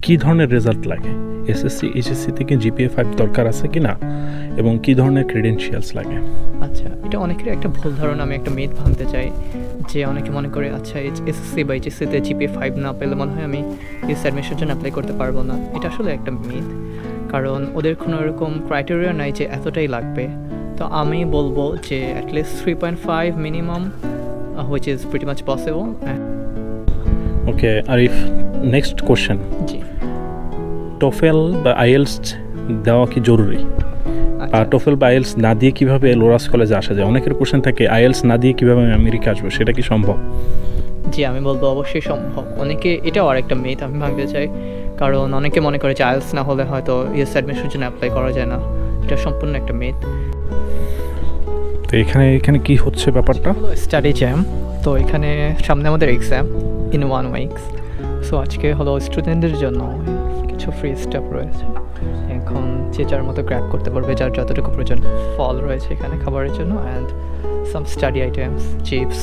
কী ধরনের রেজাল্ট লাগে? SSC HSC থেকে জিপিএ 5 দরকার আছে কি না, এবং কী ধরনের ক্রেডেনশিয়ালস লাগে? আচ্ছা, এটা অনেকের একটা ভুল ধারণা, আমি একটা মিথ ভাঙতে চাই যে অনেকে মনে করে আচ্ছা এসএসসি বা এইচএসসিতে জিপিএ 5 না পেলে মনে হয় আমি ইউএস অ্যাডমিশনের জন্য অ্যাপ্লাই করতে পারবো না। এটা আসলে একটা মিথ, কারণ ওদের কোনো এরকম ক্রাইটেরিয়া নাই যে এতটাই লাগবে। তো আমি বলবো যে at least 3.5 minimum, which is pretty much possible. Okay Arif, next question, G, TOEFL বা আইএলস দেওয়া কি জরুরি? আর টোফেল বা আইএলস না দিয়ে কিভাবে লোরাস কলেজে আসা যায়? অনেকের কোশ্চেন থাকে আইএলস না দিয়ে কিভাবে আমি আমেরিকা আসবো, সেটা কি সম্ভব? জি, আমি বলবো অবশ্যই সম্ভব। অনেকে, এটাও আরেকটা মিথ আমি ভাঙতে চাই, কারণ অনেকে মনে করে যে আইএলস না হলে হয়তো ইউএস অ্যাডমিশনের জন্য অ্যাপ্লাই করা যায় না। এটা সম্পূর্ণ একটা মিথ। তো এখানে কি হচ্ছে ব্যাপারটা? Study jam. তো এখানে সামনে আমাদের এক্সাম ইন 1 উইকস। সো আজকে হলো স্টুডেন্টদের জন্য কিছু ফ্রি স্টেপ রয়েছে। এখন যে যার মতো ক্র্যাক করতে পারবে, যার যতটুকু প্রয়োজন। ফল রয়েছে এখানে খাবারের জন্য, and some study items, chips.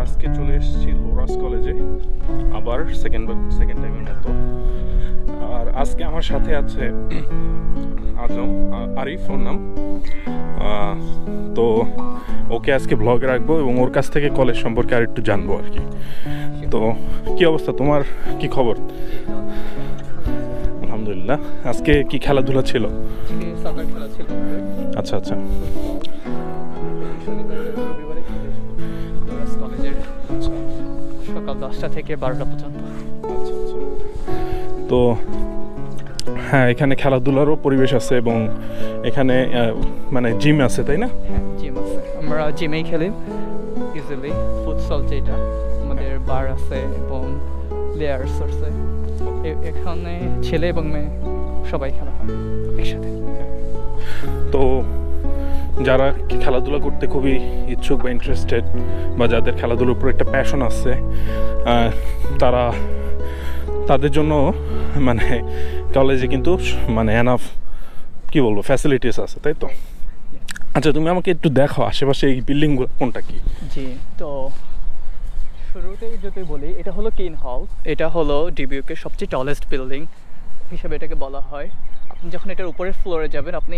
আজকে চলে এসেছি লোরাস কলেজে, আবার সেকেন্ড টাইমের মতো। আর আজকে আমার সাথে আছে আজম, আরিফ ওর নাম। তো ওকে আজকে ব্লগে রাখবো এবং ওর কাছ থেকে কলেজ সম্পর্কে আর একটু জানবো আর কি। তো কি অবস্থা, তোমার কি খবর? আলহামদুলিল্লাহ। আজকে কি খেলাধুলা ছিল? আচ্ছা আচ্ছা। সকাল 10টা থেকে 12টা পর্যন্ত। আচ্ছা আচ্ছা। তো হ্যাঁ, এখানে খেলাধুলারও পরিবেশ আছে এবং এখানে মানে জিম আছে, তাই না? জিম আছে, আমরা জিমেই খেলি ইউজুয়ালি। ফুটসল যেটা, আমাদের বার আছে এবং প্লেয়ার্স আছে। এখানে ছেলে এবং মেয়ে সবাই খেলা হয় একসাথে। তো যারা খেলাধুলা করতে খুবই ইচ্ছুক বা ইন্টারেস্টেড, বা যাদের খেলাধুলার উপর একটা প্যাশন আছে, তাদের জন্য মানে কলেজে কিন্তু মানে এনাফ কি বলবো ফ্যাসিলিটিস আছে, তাই তো? আচ্ছা, তুমি আমাকে একটু দেখো আশেপাশে এই বিল্ডিংগুলো কোনটা কি? জি, তো শুরুতেই যদি বলি, এটা হলো কিন হল। এটা হলো ডিবিইউকে সবচেয়ে টলেস্ট বিল্ডিং হিসেবে এটাকে বলা হয়। আপনি যখন এটার উপরের ফ্লোরে যাবেন, আপনি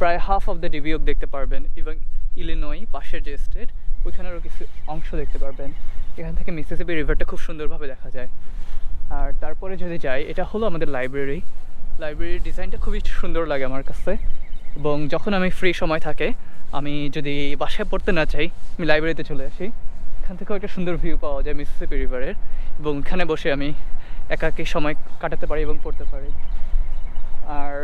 প্রায় হাফ অফ দ্য ডিবিইউক দেখতে পারবেন, এবং ইলিনয় পাশের যে স্টেট, ওইখানেরও কিছু অংশ দেখতে পারবেন। এখান থেকে মিসিসিপি রিভারটা খুব সুন্দরভাবে দেখা যায়। আর তারপরে যদি যাই, এটা হলো আমাদের লাইব্রেরির ডিজাইনটা খুবই সুন্দর লাগে আমার কাছে। এবং যখন আমি ফ্রি সময় থাকে, আমি যদি বাসায় পড়তে না চাই, আমি লাইব্রেরিতে চলে আসি। এখান থেকেও একটা সুন্দর ভিউ পাওয়া যায় মিসিসিপি রিভারের, এবং এখানে বসে আমি একাকী সময় কাটাতে পারি এবং পড়তে পারি। আর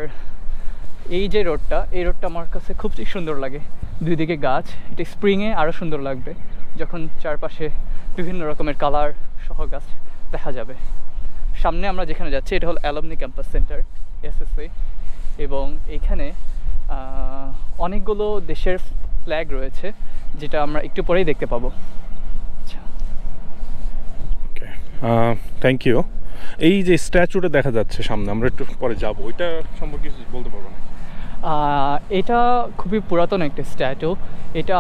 এই যে রোডটা, এই রোডটা আমার কাছে খুব সুন্দর লাগে। দুই দিকে গাছ, এটা স্প্রিংয়ে আরও সুন্দর লাগবে যখন চারপাশে বিভিন্ন রকমের কালার সহ গাছ দেখা যাবে। সামনে আমরা যেখানে যাচ্ছি, এটা হলো অ্যালুমনি ক্যাম্পাস সেন্টার, এসএসসি, এবং এইখানে অনেকগুলো দেশের ফ্ল্যাগ রয়েছে, যেটা আমরা একটু পরেই দেখতে পাবো। আচ্ছা, ওকে, থ্যাংক ইউ। এই যে স্ট্যাচুটা দেখা যাচ্ছে সামনে, আমরা একটু পরে যাবো, ওইটা সম্পর্কে কিছু বলতে পারবো না? এটা খুবই পুরাতন একটা স্ট্যাচু। এটা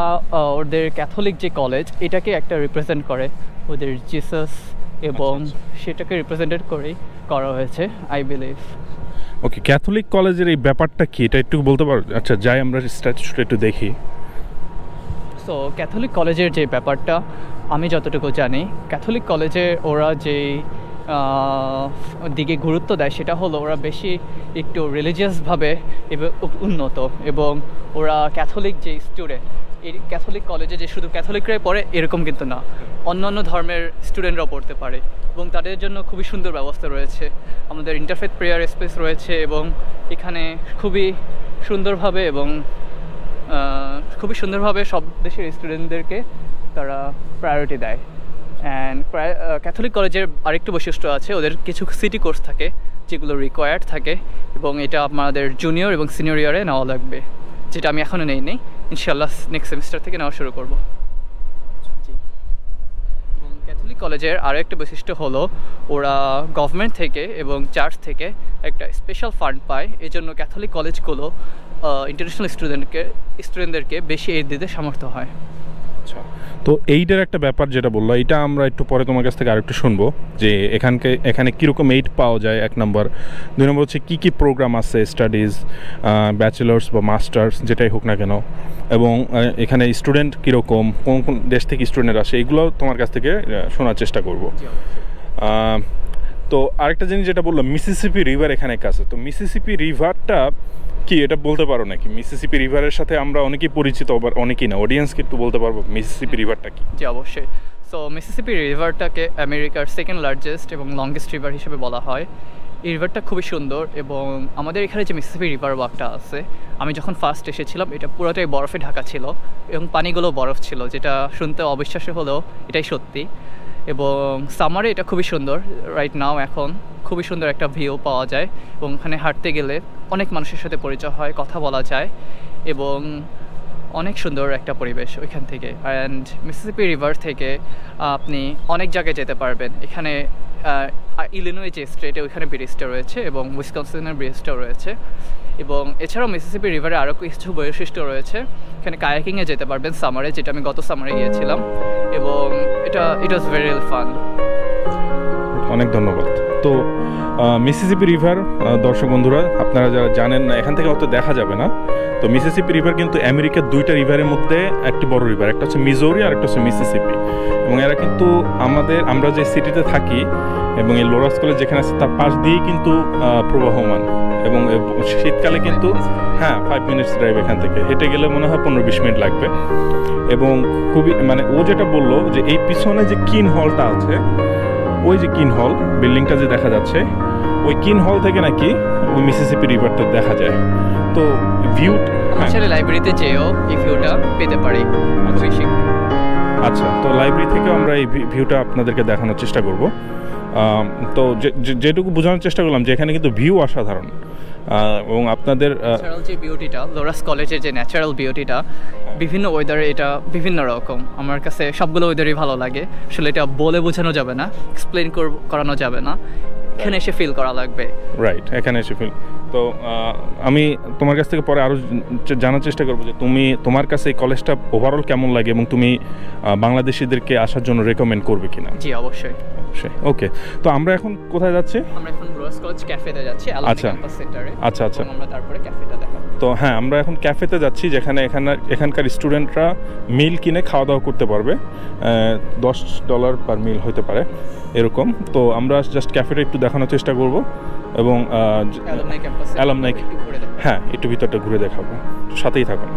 ওদের ক্যাথলিক যে কলেজ, এটাকে একটা রিপ্রেজেন্ট করে, ওদের জিসাস, এবং সেটাকে রিপ্রেজেন্টেড করেই করা হয়েছে আই বিলিভ। ওকে, ক্যাথলিক কলেজের এই ব্যাপারটা কি, এটা একটু বলতে পারো? আচ্ছা, যাই আমরা স্ট্যাচুটা একটু দেখি। সো ক্যাথলিক কলেজের যে ব্যাপারটা, আমি যতটুকু জানি, ক্যাথলিক কলেজে ওরা যেই দিকে গুরুত্ব দেয়, সেটা হলো ওরা বেশি একটু রিলিজিয়াসভাবে উন্নত, এবং ওরা ক্যাথলিক যে স্টুডেন্ট, এই ক্যাথলিক কলেজে যে শুধু ক্যাথলিকরাই পড়ে এরকম কিন্তু না, অন্যান্য ধর্মের স্টুডেন্টরাও পড়তে পারে, এবং তাদের জন্য খুবই সুন্দর ব্যবস্থা রয়েছে। আমাদের ইন্টারফেথ প্রেয়ার স্পেস রয়েছে, এবং এখানে খুবই সুন্দরভাবে এবং খুবই সুন্দরভাবে সব দেশের স্টুডেন্টদেরকে তারা প্রায়োরিটি দেয়। অ্যান্ড ক্যাথলিক কলেজের আরেকটু বৈশিষ্ট্য আছে, ওদের কিছু সিটি কোর্স থাকে যেগুলো রিকোয়ার্ড থাকে, এবং এটা আমাদের জুনিয়র এবং সিনিয়র ইয়ারে নেওয়া লাগবে, যেটা আমি এখনও নেইনি। ইনশাল্লাহ নেক্সট সেমিস্টার থেকে নেওয়া শুরু করব। জি। এবং ক্যাথলিক কলেজের আরও একটা বৈশিষ্ট্য হলো ওরা গভর্নমেন্ট থেকে এবং চার্চ থেকে একটা স্পেশাল ফান্ড পায়, এই জন্য ক্যাথলিক কলেজগুলো ইন্টারন্যাশনাল স্টুডেন্টদেরকে বেশি এড দিতে সামর্থ্য হয়। আচ্ছা, তো এইটার একটা ব্যাপার যেটা বললো, এটা আমরা একটু পরে তোমার কাছ থেকে আরেকটু শুনবো যে এখানে কীরকম এইড পাওয়া যায়, এক নম্বর। দুই নম্বর হচ্ছে কী কী প্রোগ্রাম আছে, স্টাডিজ, ব্যাচেলার্স বা মাস্টার্স যেটাই হোক না কেন, এবং এখানে স্টুডেন্ট কীরকম, কোন কোন দেশ থেকে স্টুডেন্ট আসে, এগুলো তোমার কাছ থেকে শোনার চেষ্টা করব। তো আরেকটা জিনিস যেটা বললো, মিসিসিপি রিভার এখানে কাছে, তো মিসিসিপি রিভারটা কি এটা বলতে পারো নাকি? মিসিসিপি রিভারের সাথে আমরা অনেকেই পরিচিত, আবার অনেকেই না, অডিয়েন্সকে একটু বলতে পারবো মিসিসিপি রিভারটা কি? জি অবশ্যই। সো মিসিসিপি রিভারটাকে আমেরিকার সেকেন্ড লার্জেস্ট এবং লংগেস্ট রিভার হিসেবে বলা হয়। এই রিভারটা খুবই সুন্দর, এবং আমাদের এখানে যে মিসিসিপি রিভার ওয়াকটা আছে, আমি যখন ফার্স্ট এসেছিলাম এটা পুরোটাই বরফে ঢাকা ছিল, এবং পানিগুলো বরফ ছিল, যেটা শুনতে অবিশ্বাস্য হলেও এটাই সত্যি। এবং সামারে এটা খুবই সুন্দর, রাইট নাও এখন খুবই সুন্দর একটা ভিউ পাওয়া যায়, এবং ওখানে হাঁটতে গেলে অনেক মানুষের সাথে পরিচয় হয়, কথা বলা যায়, এবং অনেক সুন্দর একটা পরিবেশ ওইখান থেকে। অ্যান্ড মিসিসিপি রিভার থেকে আপনি অনেক জায়গায় যেতে পারবেন। এখানে ইলিনয় যে স্টেটে, ওইখানে ব্রিজটা রয়েছে, এবং উইসকনসিনের ব্রিজটাও রয়েছে। এবং এছাড়াও মিসিসিপি রিভারে আরও কিছু বৈশিষ্ট্য রয়েছে। এখানে কায়াকিংয়ে যেতে পারবেন সামারে, যেটা আমি গত সামারে গিয়েছিলাম, এবং ইট ওয়াজ ভেরি ফান। অনেক ধন্যবাদ। তো মিসিসিপি রিভার, দর্শক বন্ধুরা আপনারা যারা জানেন না, এখান থেকে হয়তো দেখা যাবে না, তো মিসিসিপি রিভার কিন্তু আমেরিকার দুইটা রিভারের মধ্যে একটি বড় রিভার, একটা হচ্ছে মিজোরি আর একটা হচ্ছে মিসিসিপি। এবং এরা কিন্তু আমরা যে সিটিতে থাকি এবং এই লোরাস কলেজ যেখানে আছে তার পাশ দিয়েই কিন্তু প্রবাহমান, এবং শীতকালে কিন্তু 5 মিনিটস ড্রাইভ এখান থেকে, হেঁটে গেলে মনে হয় 15-20 মিনিট লাগবে। এবং খুবই মানে ও যেটা বললো যে এই পিছনে যে কিন হলটা আছে, ওই যে কিন হল বিল্ডিংটা যে দেখা যাচ্ছে, ওই কিন হল থেকে নাকি ওই মিসিসিপি রিভারটা দেখা যায়। তো ভিউ আসলে লাইব্রেরিতে যেও এই ভিউটা পেতে পারি। আচ্ছা, তো লাইব্রেরি থেকেও আমরা এই ভিউটা আপনাদেরকে দেখানোর চেষ্টা করব। তো যেটুকু বোঝানোর চেষ্টা করলাম যে এখানে কিন্তু ভিউ অসাধারণ, এবং আপনাদের যে বিউটিটা, লোরাস কলেজের যে ন্যাচারাল বিউটিটা, বিভিন্ন ওয়েদারে এটা বিভিন্ন রকম। আমার কাছে সবগুলো ওয়েদারই ভালো লাগে, আসলে এটা বলে বোঝানো যাবে না, এক্সপ্লেন করানো যাবে না, এখানে এসে ফিল করা লাগবে। রাইট, এখানে এসে ফিল। তো আমি তোমার কাছ থেকে পরে আরও জানার চেষ্টা করবো যে তোমার কাছে এই কলেজটা ওভারঅল কেমন লাগে, এবং তুমি বাংলাদেশিদেরকে আসার জন্য রেকমেন্ড করবে কিনা? জি অবশ্যই। ওকে, তো আমরা এখন কোথায় যাচ্ছি? আমরা এখন লোরাস কলেজ ক্যাফেতে যাচ্ছি, আচ্ছা ক্যাম্পাস সেন্টারে। আচ্ছা আচ্ছা, আমরা তারপরে ক্যাফেটা দেখাবো। তো হ্যাঁ, আমরা এখন ক্যাফেতে যাচ্ছি, যেখানে এখানকার স্টুডেন্টরা মিল কিনে খাওয়া দাওয়া করতে পারবে, $10 পার মিল হতে পারে এরকম। তো আমরা জাস্ট ক্যাফেটা একটু দেখানোর চেষ্টা করব, এবং অ্যালামনাই, হ্যাঁ একটু ভিতরটা ঘুরে দেখাবো, সাথেই থাকুন।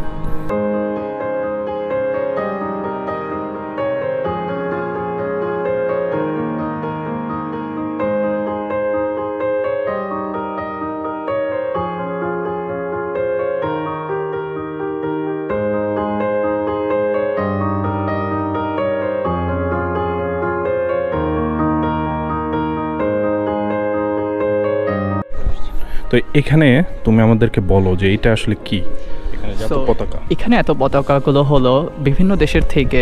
তো এখানে তুমি আমাদেরকে বলো যে এটা আসলে কি, এখানে এত পতাকাগুলো হলো বিভিন্ন দেশের থেকে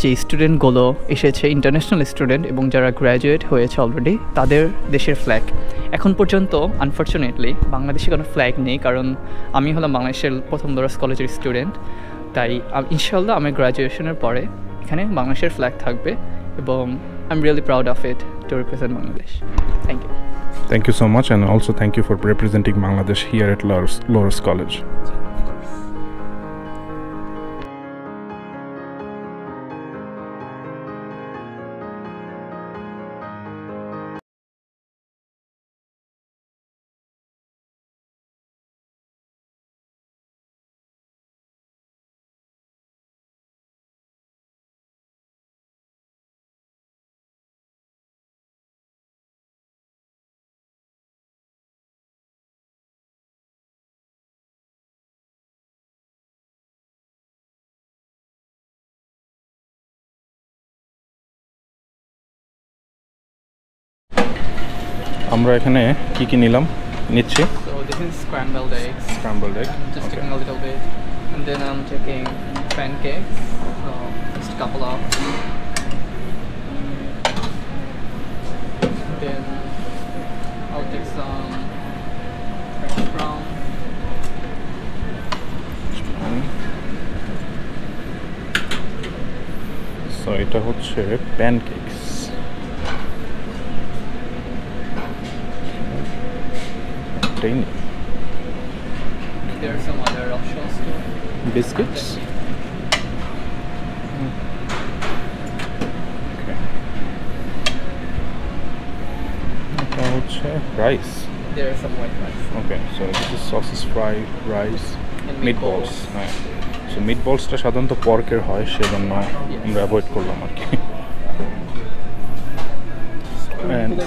যে স্টুডেন্টগুলো এসেছে, ইন্টারন্যাশনাল স্টুডেন্ট এবং যারা গ্র্যাজুয়েট হয়েছে অলরেডি, তাদের দেশের ফ্ল্যাগ। এখন পর্যন্ত আনফর্চুনেটলি বাংলাদেশে কোনো ফ্ল্যাগ নেই, কারণ আমি হলাম বাংলাদেশের প্রথম লোরাস কলেজের স্টুডেন্ট। তাই ইনশাল্লাহ আমার গ্র্যাজুয়েশনের পরে এখানে বাংলাদেশের ফ্ল্যাগ থাকবে, এবং I am really proud of it to represent Bangladesh. Thank you. Thank you so much, and also thank you for representing Bangladesh here at Loras College. আমরা এখানে কি কি নিচ্ছি So this is scrambled eggs. Scrambled egg. Just Okay. taking a little bit, and then I'm taking pancakes. So just a couple of. Then I'll take some fresh brown. So এটা হচ্ছে pancakes. There are some other options too. Biscuits. Okay. এটা হচ্ছে rice. There are some white rice. Okay, so this is sausage fry, rice, And meatballs. হ্যাঁ, so meatballsটা সাধারণত পর্কের হয়, সেজন্য আমরা avoid করলাম আর কি। And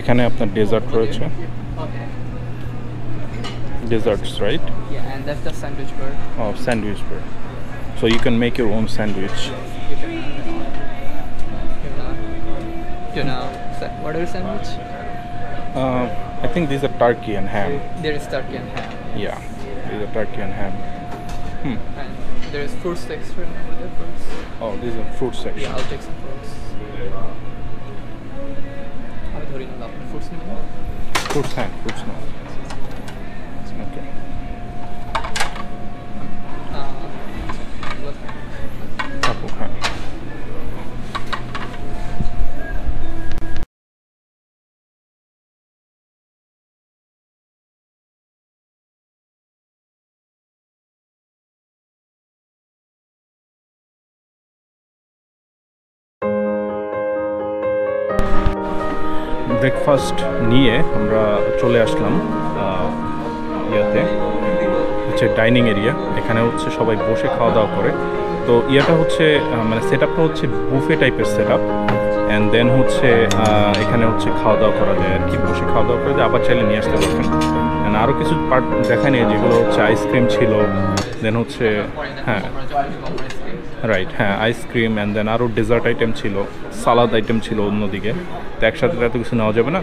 এখানে আপনার ডেজার্ট রয়েছে, Okay. desserts, right? Yeah, and that's the sandwich bird. Oh, sandwich bread. So you can make your own sandwich. You can. Tuna. What are sandwich? I think these are turkey and ham. There is turkey and ham. Yeah, these are turkey and ham. And there is fruit section over there. Fruits. Oh, these are fruit section. Yeah, I'll take some fruits. আমি ধরি না আপনার fruits নেব। Fruits hand, fruits now. Okay. Apple hand. Breakfast নিয়ে আমরা চলে আসলাম ইয়াতে হচ্ছে ডাইনিং এরিয়া। এখানে হচ্ছে সবাই বসে খাওয়া দাওয়া করে। তো ইয়াটা হচ্ছে মানে সেট আপটা হচ্ছে বুফে টাইপের সেট আপ, অ্যান্ড দেন হচ্ছে এখানে হচ্ছে খাওয়া দাওয়া করা যায় আর কি, বসে খাওয়া দাওয়া করা যায়, আবার চাইলে নিয়ে আসতে পারবেন। অ্যান্ড আরও কিছু পার্ট দেখা নেই, যেগুলো হচ্ছে আইসক্রিম ছিল, দেন হচ্ছে হ্যাঁ রাইট, হ্যাঁ আইসক্রিম, অ্যান্ড দেন আরও ডেজার্ট আইটেম ছিল, সালাদ আইটেম ছিল অন্যদিকে। তো একসাথে এত কিছু নেওয়া যাবে না।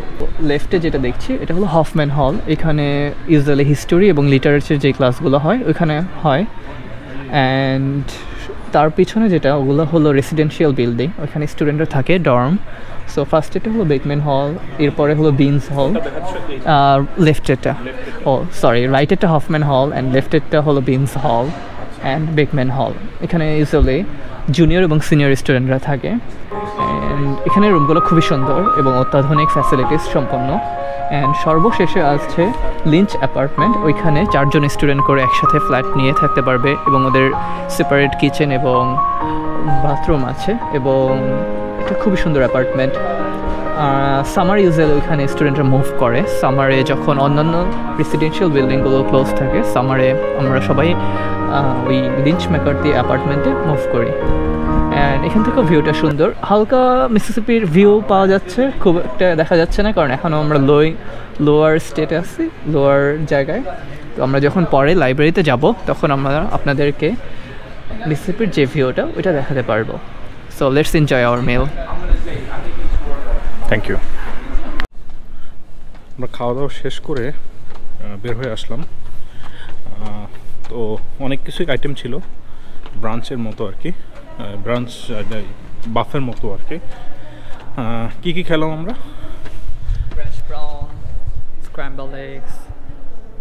লেফটে যেটা দেখছি এটা হলো হফম্যান হল। এখানে ইউজুয়ালি হিস্টোরি এবং লিটারেচার যে ক্লাসগুলো হয় ওইখানে হয়। অ্যান্ড তার পিছনে যেটা ওগুলো হলো রেসিডেন্সিয়াল বিল্ডিং, ওইখানে স্টুডেন্টরা থাকে, ডর্ম। সো ফার্স্ট এটা হলো বেকম্যান হল, এরপরে হলো বিনস হল, লেফটেরটা সরি রাইটেরটা হফম্যান হল অ্যান্ড লেফটেরটা হলো বিনস হল অ্যান্ড বেকম্যান হল। এখানে ইউজুয়ালি জুনিয়র এবং সিনিয়র স্টুডেন্টরা থাকে। অ্যান্ড এখানে রুমগুলো খুবই সুন্দর এবং অত্যাধুনিক ফ্যাসিলিটিস সম্পন্ন। অ্যান্ড সর্বশেষে আসছে লিঞ্চ অ্যাপার্টমেন্ট। ওইখানে 4 জন স্টুডেন্ট করে একসাথে ফ্ল্যাট নিয়ে থাকতে পারবে এবং ওদের সেপারেট কিচেন এবং বাথরুম আছে, এবং এটা খুবই সুন্দর অ্যাপার্টমেন্ট। সামার ইউজুয়ালি ওইখানে স্টুডেন্টরা মুভ করে। সামারে যখন অন্যান্য রেসিডেন্সিয়াল বিল্ডিংগুলো ক্লোজ থাকে, সামারে আমরা সবাই ওই লিঞ্চ ম্যাকার্থি অ্যাপার্টমেন্টে মুভ করি। অ্যান্ড এখান থেকেও ভিউটা সুন্দর, হালকা মিসিসিপির ভিউ পাওয়া যাচ্ছে, খুব একটা দেখা যাচ্ছে না কারণ এখনও আমরা লোয়ার স্টেটে আছি, লোয়ার জায়গায়। তো আমরা যখন পরে লাইব্রেরিতে যাব তখন আমরা আপনাদেরকে মিসিসিপির যে ভিউটা ওইটা দেখাতে পারবো। So let's enjoy our meal. Thank you. আমরা খাওয়া দাওয়া শেষ করে বের হয়ে আসলাম। তো অনেক কিছুই আইটেম ছিল ব্রাঞ্চের মতো আর কি, ব্রাঞ্চ বাফের মতো আর কি। কী কী খেলাম আমরা? ফ্রেশ ব্রাউন, স্ক্র্যাম্বলড এগস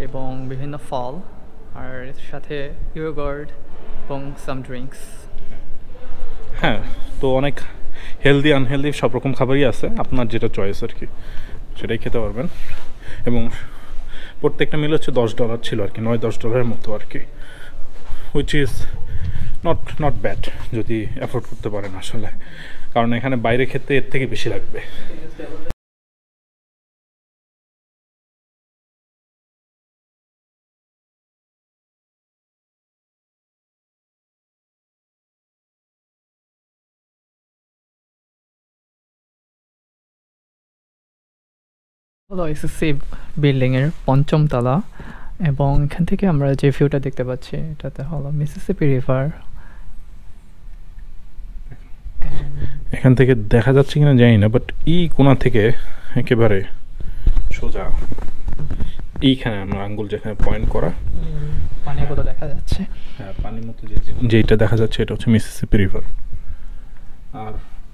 এবং বিভিন্ন ফল, আর এর সাথে ইয়োগার্ট এবং সাম ড্রিঙ্কস। হ্যাঁ, তো অনেক হেলদি আনহেলদি সব রকম খাবারই আছে, আপনার যেটা চয়েস আর কি সেটাই খেতে পারবেন। এবং প্রত্যেকটা মিল হচ্ছে $10 ছিল আর কি, $9-10 মতো আর কি, হুইচ ইজ নট ব্যাড যদি অ্যাফোর্ড করতে পারেন আসলে, কারণ এখানে বাইরে খেতে এর থেকে বেশি লাগবে। হলো এসএসসি বিল্ডিংয়ের ৫ম তলা, এবং এখান থেকে আমরা যে ভিউটা দেখতে পাচ্ছি এটাতে হলো মিসিসিপি রিভার। এখান থেকে দেখা যাচ্ছে কিনা জানি না, বাট এই কোণা থেকে একেবারে সোজা এইখানে আমরা আঙ্গুল যেখানে পয়েন্ট করা পানিগুলো দেখা যাচ্ছে। হ্যাঁ, পানির মতো যেটা দেখা যাচ্ছে এটা হচ্ছে মিসিসিপি রিভার, আর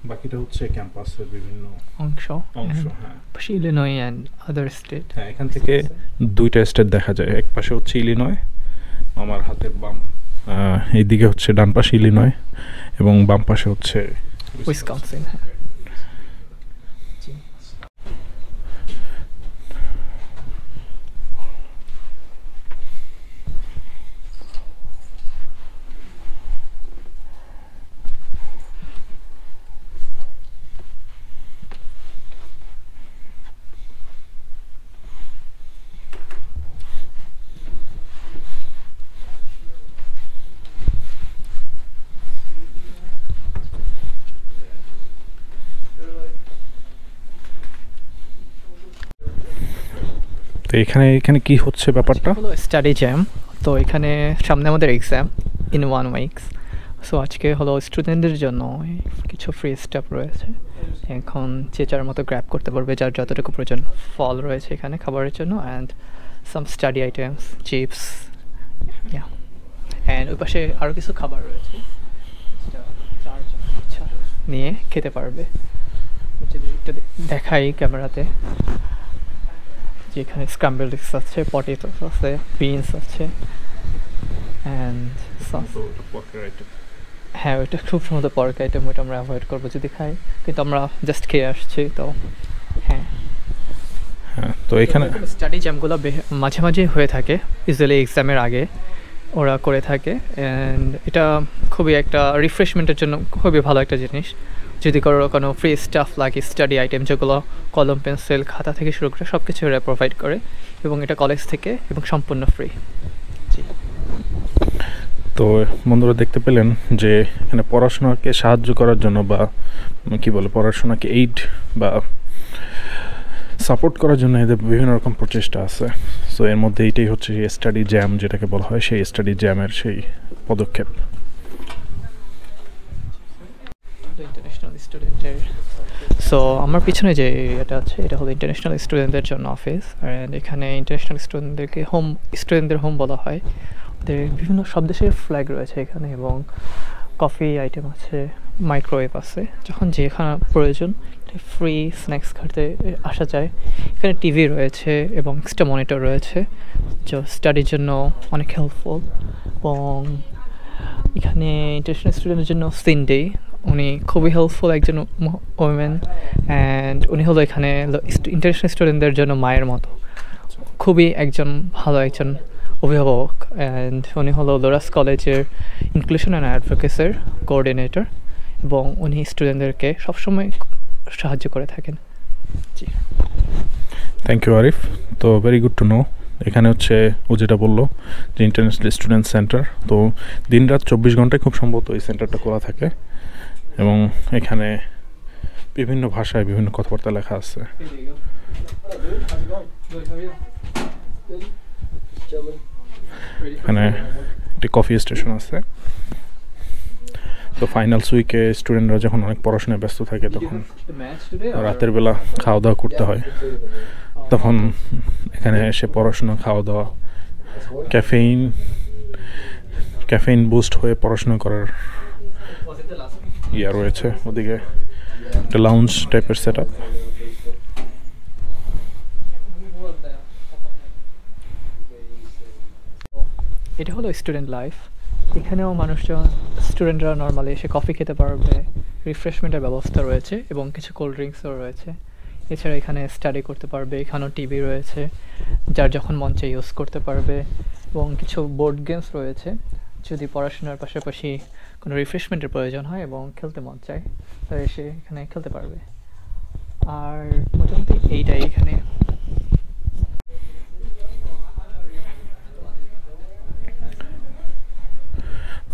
বাকিটা হচ্ছে ক্যাম্পাসের বিভিন্ন অংশ। হ্যাঁ, ইলিনয় অ্যান্ড আদার স্টেট। হ্যাঁ, এখান থেকে দুইটা স্টেট দেখা যায়। এক পাশে হচ্ছে ইলিনয়, আমার হাতের বাম এইদিকে হচ্ছে ডান পাশে ইলিনয়, এবং বাম পাশে হচ্ছে উইসকনসিন। তো এখানে কি হচ্ছে ব্যাপারটা? হলো স্টাডি জ্যাম। তো এখানে সামনে আমাদের এক্সাম ইন 1 উইকস। সো আজকে হলো স্টুডেন্টদের জন্য কিছু ফ্রি স্টাফ রয়েছে। এখন যে যার মতো গ্র্যাব করতে পারবে, যার যতটুকু প্রয়োজন। ফল রয়েছে এখানে খাবারের জন্য, and some study items, chips, and ওই পাশে আরও কিছু খাবার রয়েছে, যার যখন ইচ্ছা নিয়ে খেতে পারবে। যদি একটু দেখাই ক্যামেরাতে, যেখানে স্ক্রাম্বল এগস আছে, পটেটোস আছে, বিনস আছে, অ্যান্ড সস। হ্যাঁ, ওইটা খুব সম্ভবত পর্ক আইটেম, ওইটা আমরা অ্যাভয়েড করবো যদি খাই, কিন্তু আমরা জাস্ট খেয়ে আসছি। তো হ্যাঁ, তো এখানে স্টাডি জ্যামগুলো মাঝে মাঝে হয়ে থাকে, ইউজুয়ালি এক্সামের আগে ওরা করে থাকে, অ্যান্ড এটা খুবই একটা রিফ্রেশমেন্টের জন্য খুবই ভালো একটা জিনিস। যদি কোনো ফ্রি স্টাফ লাগে, স্টাডি আইটেম যেগুলো কলম, পেন্সিল, খাতা থেকে শুরু করে সব কিছু এরা প্রোভাইড করে, এবং এটা কলেজ থেকে এবং সম্পূর্ণ ফ্রি। জি। তো বন্ধুরা দেখতে পেলেন যে এখানে পড়াশোনাকে সাহায্য করার জন্য, বা কি বলে, পড়াশোনাকে এইড বা সাপোর্ট করার জন্য এদের বিভিন্ন রকম প্রচেষ্টা আছে। সো এর মধ্যে এইটাই হচ্ছে সেই স্টাডি জ্যাম যেটাকে বলা হয়, সেই স্টাডি জ্যামের সেই পদক্ষেপ। ইন্টারন্যাশনাল স্টুডেন্টের, সো আমার পিছনে যে এটা আছে, এটা হলো ইন্টারন্যাশনাল স্টুডেন্টদের জন্য অফিস। অ্যান্ড এখানে ইন্টারন্যাশনাল স্টুডেন্টদের হোম বলা হয়। ওদের বিভিন্ন সব দেশের ফ্ল্যাগ রয়েছে এখানে, এবং কফি আইটেম আছে, মাইক্রোওয়েভ আছে, যখন যেখানে প্রয়োজন ফ্রি স্ন্যাক্স খেতে আসা যায়। এখানে টিভি রয়েছে এবং এক্সট্রা মনিটর রয়েছে, যা স্টাডির জন্য অনেক হেল্পফুল। এবং এখানে ইন্টারন্যাশনাল স্টুডেন্টের জন্য সিনডে, উনি খুবই হেল্পফুল একজন ওমেন, অ্যান্ড উনি হলো এখানে ইন্টারন্যাশনাল স্টুডেন্টদের জন্য মায়ের মতো, খুবই একজন ভালো একজন অভিভাবক। অ্যান্ড উনি হলো লোরাস কলেজের ইনক্লুশন অ্যান্ড অ্যাডভোকেসির কোঅর্ডিনেটর, এবং উনি স্টুডেন্টদেরকে সবসময় সাহায্য করে থাকেন। জি, থ্যাংক ইউ আরিফ। তো ভেরি গুড টু নো। এখানে হচ্ছে ও যেটা বললো যে ইন্টারন্যাশনাল স্টুডেন্ট সেন্টার, তো দিনরাত 24 ঘন্টায় খুব সম্ভবত এই সেন্টারটা খোলা থাকে, এবং এখানে বিভিন্ন ভাষায় বিভিন্ন কথাবার্তা লেখা আছে। এখানে একটি কফি স্টেশন আছে। তো ফাইনালস উইকে স্টুডেন্টরা যখন অনেক পড়াশোনায় ব্যস্ত থাকে, তখন রাতের বেলা খাওয়া দাওয়া করতে হয়, তখন এখানে এসে পড়াশোনা, খাওয়া দাওয়া, ক্যাফেইন বুস্ট হয়ে পড়াশোনা করার ইয়া রয়েছে। ওদিকে একটা লাউঞ্জ টাইপের সেট আপ। এটা হলো স্টুডেন্ট লাইফ। এখানেও মানুষজন, স্টুডেন্টরা নর্মালি এসে কফি খেতে পারবে, রিফ্রেশমেন্টের ব্যবস্থা রয়েছে, এবং কিছু কোল্ড ড্রিঙ্কসও রয়েছে। এছাড়া এখানে স্টাডি করতে পারবে, এখানেও টিভি রয়েছে, যার যখন মন চাই ইউজ করতে পারবে, এবং কিছু বোর্ড গেমস রয়েছে যদি পড়াশোনার পাশাপাশি কোনো রিফ্রেশমেন্টের প্রয়োজন হয় এবং খেলতে মন চায়, তাহলে এসে এখানে খেলতে পারবে। আর মোটামুটি এইটাই এখানে।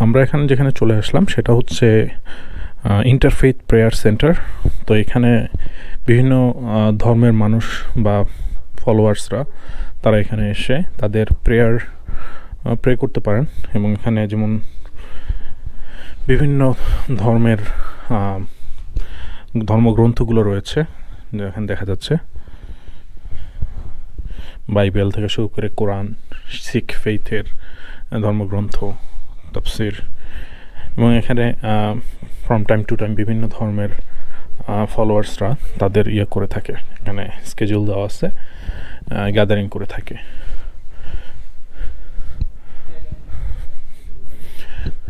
আমরা এখানে যেখানে চলে আসলাম সেটা হচ্ছে ইন্টারফেথ প্রেয়ার সেন্টার। তো এখানে বিভিন্ন ধর্মের মানুষ বা ফলোয়ার্সরা তারা এখানে এসে তাদের প্রে করতে পারেন, এবং এখানে যেমন বিভিন্ন ধর্মের ধর্মগ্রন্থগুলো রয়েছে, এখানে দেখা যাচ্ছে বাইবেল থেকে শুরু করে কোরআন, শিখ ফেইথের ধর্মগ্রন্থ, তাফসির, এবং এখানে ফ্রম টাইম টু টাইম বিভিন্ন ধর্মের ফলোয়ার্সরা তাদের করে থাকে, এখানে স্কেজুল দেওয়া আছে, গ্যাদারিং করে থাকে।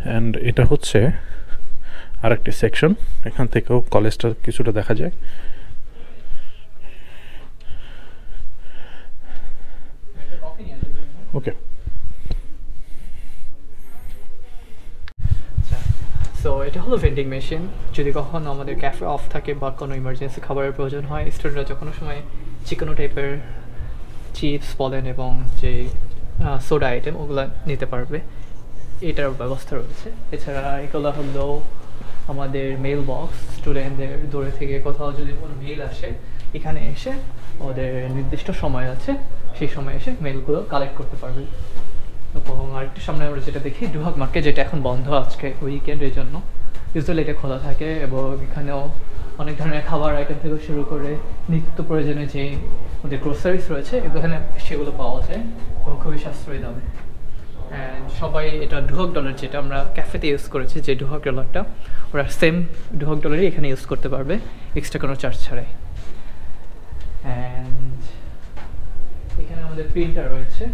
অ্যান্ড এটা হচ্ছে আরেকটি সেকশন, এখান থেকেও কলেজটা কিছুটা দেখা যায়। ওকে, সো এটা হলো ভেন্ডিং মেশিন। যদি কখনো আমাদের ক্যাফে অফ থাকে বা কোনো ইমার্জেন্সি খাবারের প্রয়োজন হয়, স্টুডেন্টরা যে কোনো সময় চিকেনো টাইপের চিপস বলেন এবং যে সোডা আইটেম ওগুলো নিতে পারবে, এটার ব্যবস্থা রয়েছে। এছাড়া এগুলো হলো আমাদের মেল বক্স, স্টুডেন্টদের দূরে থেকে কোথাও যদি কোনো মেল আসে এখানে এসে ওদের নির্দিষ্ট সময় আছে, সেই সময় এসে মেলগুলো কালেক্ট করতে পারবে। এবং আরেকটু সামনে আমরা যেটা দেখি ডুহাগ মার্কেট, যেটা এখন বন্ধ আজকে উইকেন্ডের জন্য, ইউজুয়ালি এটা খোলা থাকে এবং এখানেও অনেক ধরনের খাবার আইটেম থেকে শুরু করে নিত্য প্রয়োজনীয় যে ওদের গ্রোসারিস রয়েছে এখানে সেগুলো পাওয়া যায় এবং খুবই সাশ্রয়ী দামে। অ্যান্ড সবাই এটা ডুহাগ ডলার, যেটা আমরা ক্যাফেতে ইউজ করেছি যে ডুহাগ ডলারটা, ওরা সেম ডুহাগ ডলারই এখানে ইউজ করতে পারবে এক্সট্রা কোনো চার্জ ছাড়াই। অ্যান্ড এখানে আমাদের প্রিন্টার রয়েছে,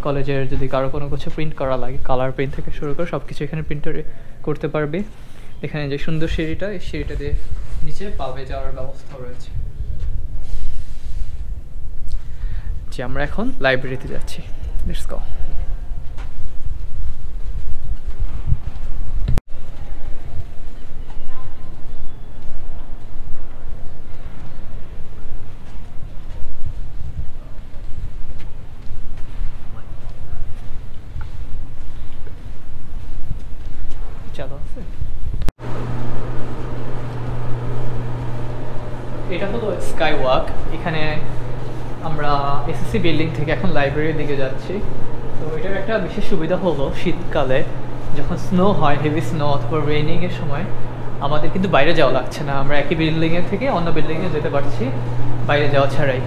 কলেজের যদি কারো কোনো কিছু প্রিন্ট করা লাগে, কালার প্রিন্ট থেকে শুরু করে সব কিছু এখানে প্রিন্টারে করতে পারবে। এখানে যে সুন্দর সিঁড়িটা, এই সিঁড়িটা দিয়ে নিচে পাবে যাওয়ার ব্যবস্থা রয়েছে। যে আমরা এখন লাইব্রেরিতে যাচ্ছি, লেটস গো। এটা হলো স্কাই ওয়াক। এখানে আমরা এসএসসি বিল্ডিং থেকে এখন লাইব্রেরির দিকে যাচ্ছি। তো এটার একটা বিশেষ সুবিধা হলো শীতকালে যখন স্নো হয়, হেভি স্নো অথবা রেইনিংয়ের সময় আমাদের কিন্তু বাইরে যাওয়া লাগছে না, আমরা একই বিল্ডিংয়ের থেকে অন্য বিল্ডিংয়ে যেতে পারছি বাইরে যাওয়া ছাড়াই।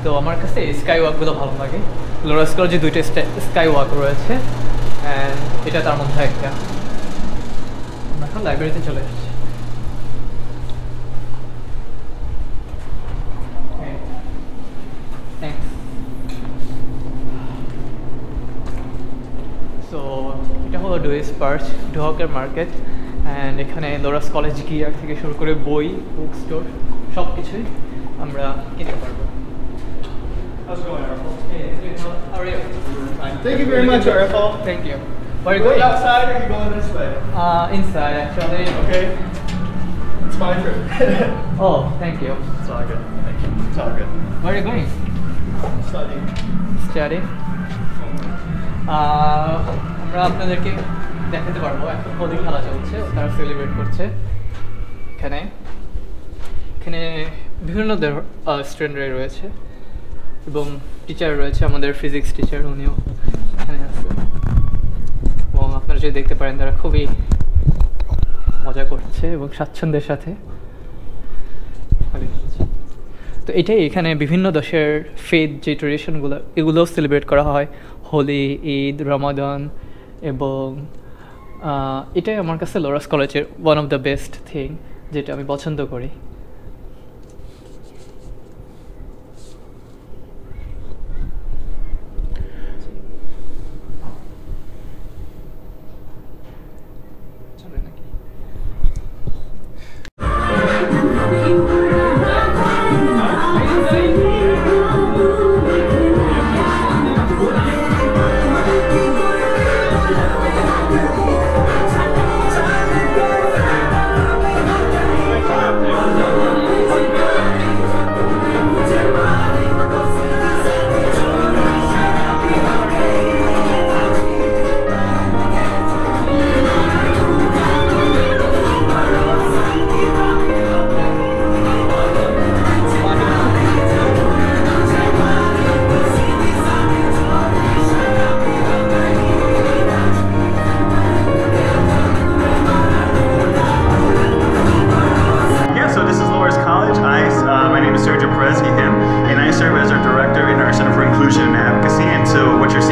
তো আমার কাছে এই স্কাই ওয়াকগুলো ভালো লাগে। লোরাস কলেজে দুইটা স্কাই ওয়াক রয়েছে অ্যান্ড এটা তার মধ্যে একটা। আমরা এখন লাইব্রেরিতে চলে এসেছি। সো এটা হলো ডুইস পার্চ, ডুহাগের মার্কেট। অ্যান্ড এখানে লোরাস কলেজ গিয়ার থেকে শুরু করে বই, বুক স্টোর সব কিছুই আমরা কিনতে পারবো। How's it going, Arifal? Hey, how are you? Fine. Thank you very much, Arifal. Thank you. Where are you Going going? outside or are you going this way? Inside actually. Okay. It's my trip. Oh, thank you. It's all good. Thank you. It's all good. Where are you going? Studying. Study. আমরা আপনাদেরকে দেখাতে পারবো এখন হোলি খেলা চলছে, তারা celebrate করছে। এখানে বিভিন্ন স্টুডেন্টরাই রয়েছে এবং টিচার রয়েছে, আমাদের ফিজিক্স টিচার উনিও এখানে আছে এবং আপনারা যদি দেখতে পারেন তারা খুবই মজা করছে এবং স্বাচ্ছন্দ্যের সাথে। তো এটাই এখানে বিভিন্ন দেশের ফেথ যে ট্রেডিশনগুলো এগুলোও সেলিব্রেট করা হয়, হোলি, ঈদ, রমাদান, এবং এটাই আমার কাছে লোরাস কলেজের one of the best thing, যেটা আমি পছন্দ করি।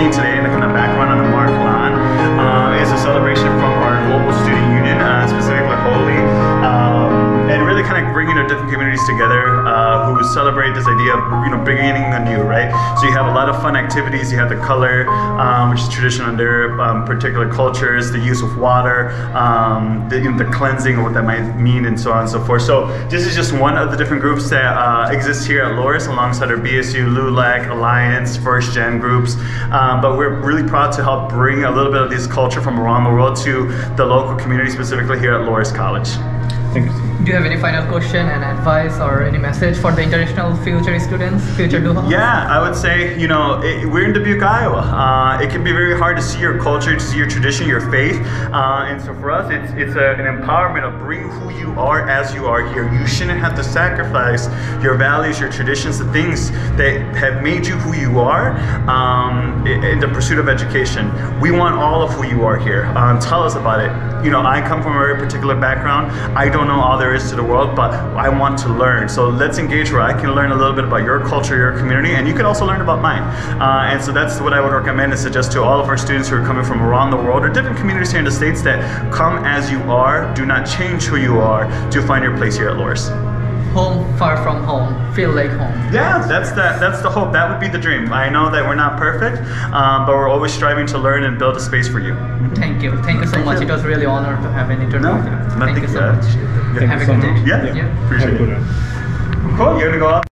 seeing today in the kind of background on the Markalan is a celebration from our Global Student Union, specifically Holy, and really kind of bringing the different communities together who celebrate this idea of beginning anew, right? So you have a lot of fun activities. You have the color, which is traditional in their particular cultures, the use of water, the cleansing of what that might mean, and so on and so forth. So this is just one of the different groups that exist here at Loras alongside our BSU, LULAC, Alliance, First Gen groups. But we're really proud to help bring a little bit of this culture from around the world to the local community, specifically here at Loras College. Thank you. Do you have any final question and advice or any message for the international future students, future Duhas? Yeah, I would say, we're in Dubuque, Iowa. It can be very hard to see your culture, to see your tradition, your faith. And so for us, it's an empowerment of bringing who you are as you are here. You shouldn't have to sacrifice your values, your traditions, the things that have made you who you are in the pursuit of education. We want all of who you are here. Tell us about it. I come from a very particular background. I don't know all there is to the world, but I want to learn. So let's engage where I can learn a little bit about your culture, your community, and you can also learn about mine. And so that's what I would recommend and suggest to all of our students who are coming from around the world or different communities here in the States that come as you are, do not change who you are to find your place here at Loras. Home far from home, feel like home. Yeah, that's the hope. That would be the dream. I know that we're not perfect, but we're always striving to learn and build a space for you. Thank you so much. It was really an honor to have an interview. No, Thank you so much. Yeah. Have a good day. Yeah. Appreciate Have a good it. one. Cool, you're gonna go out.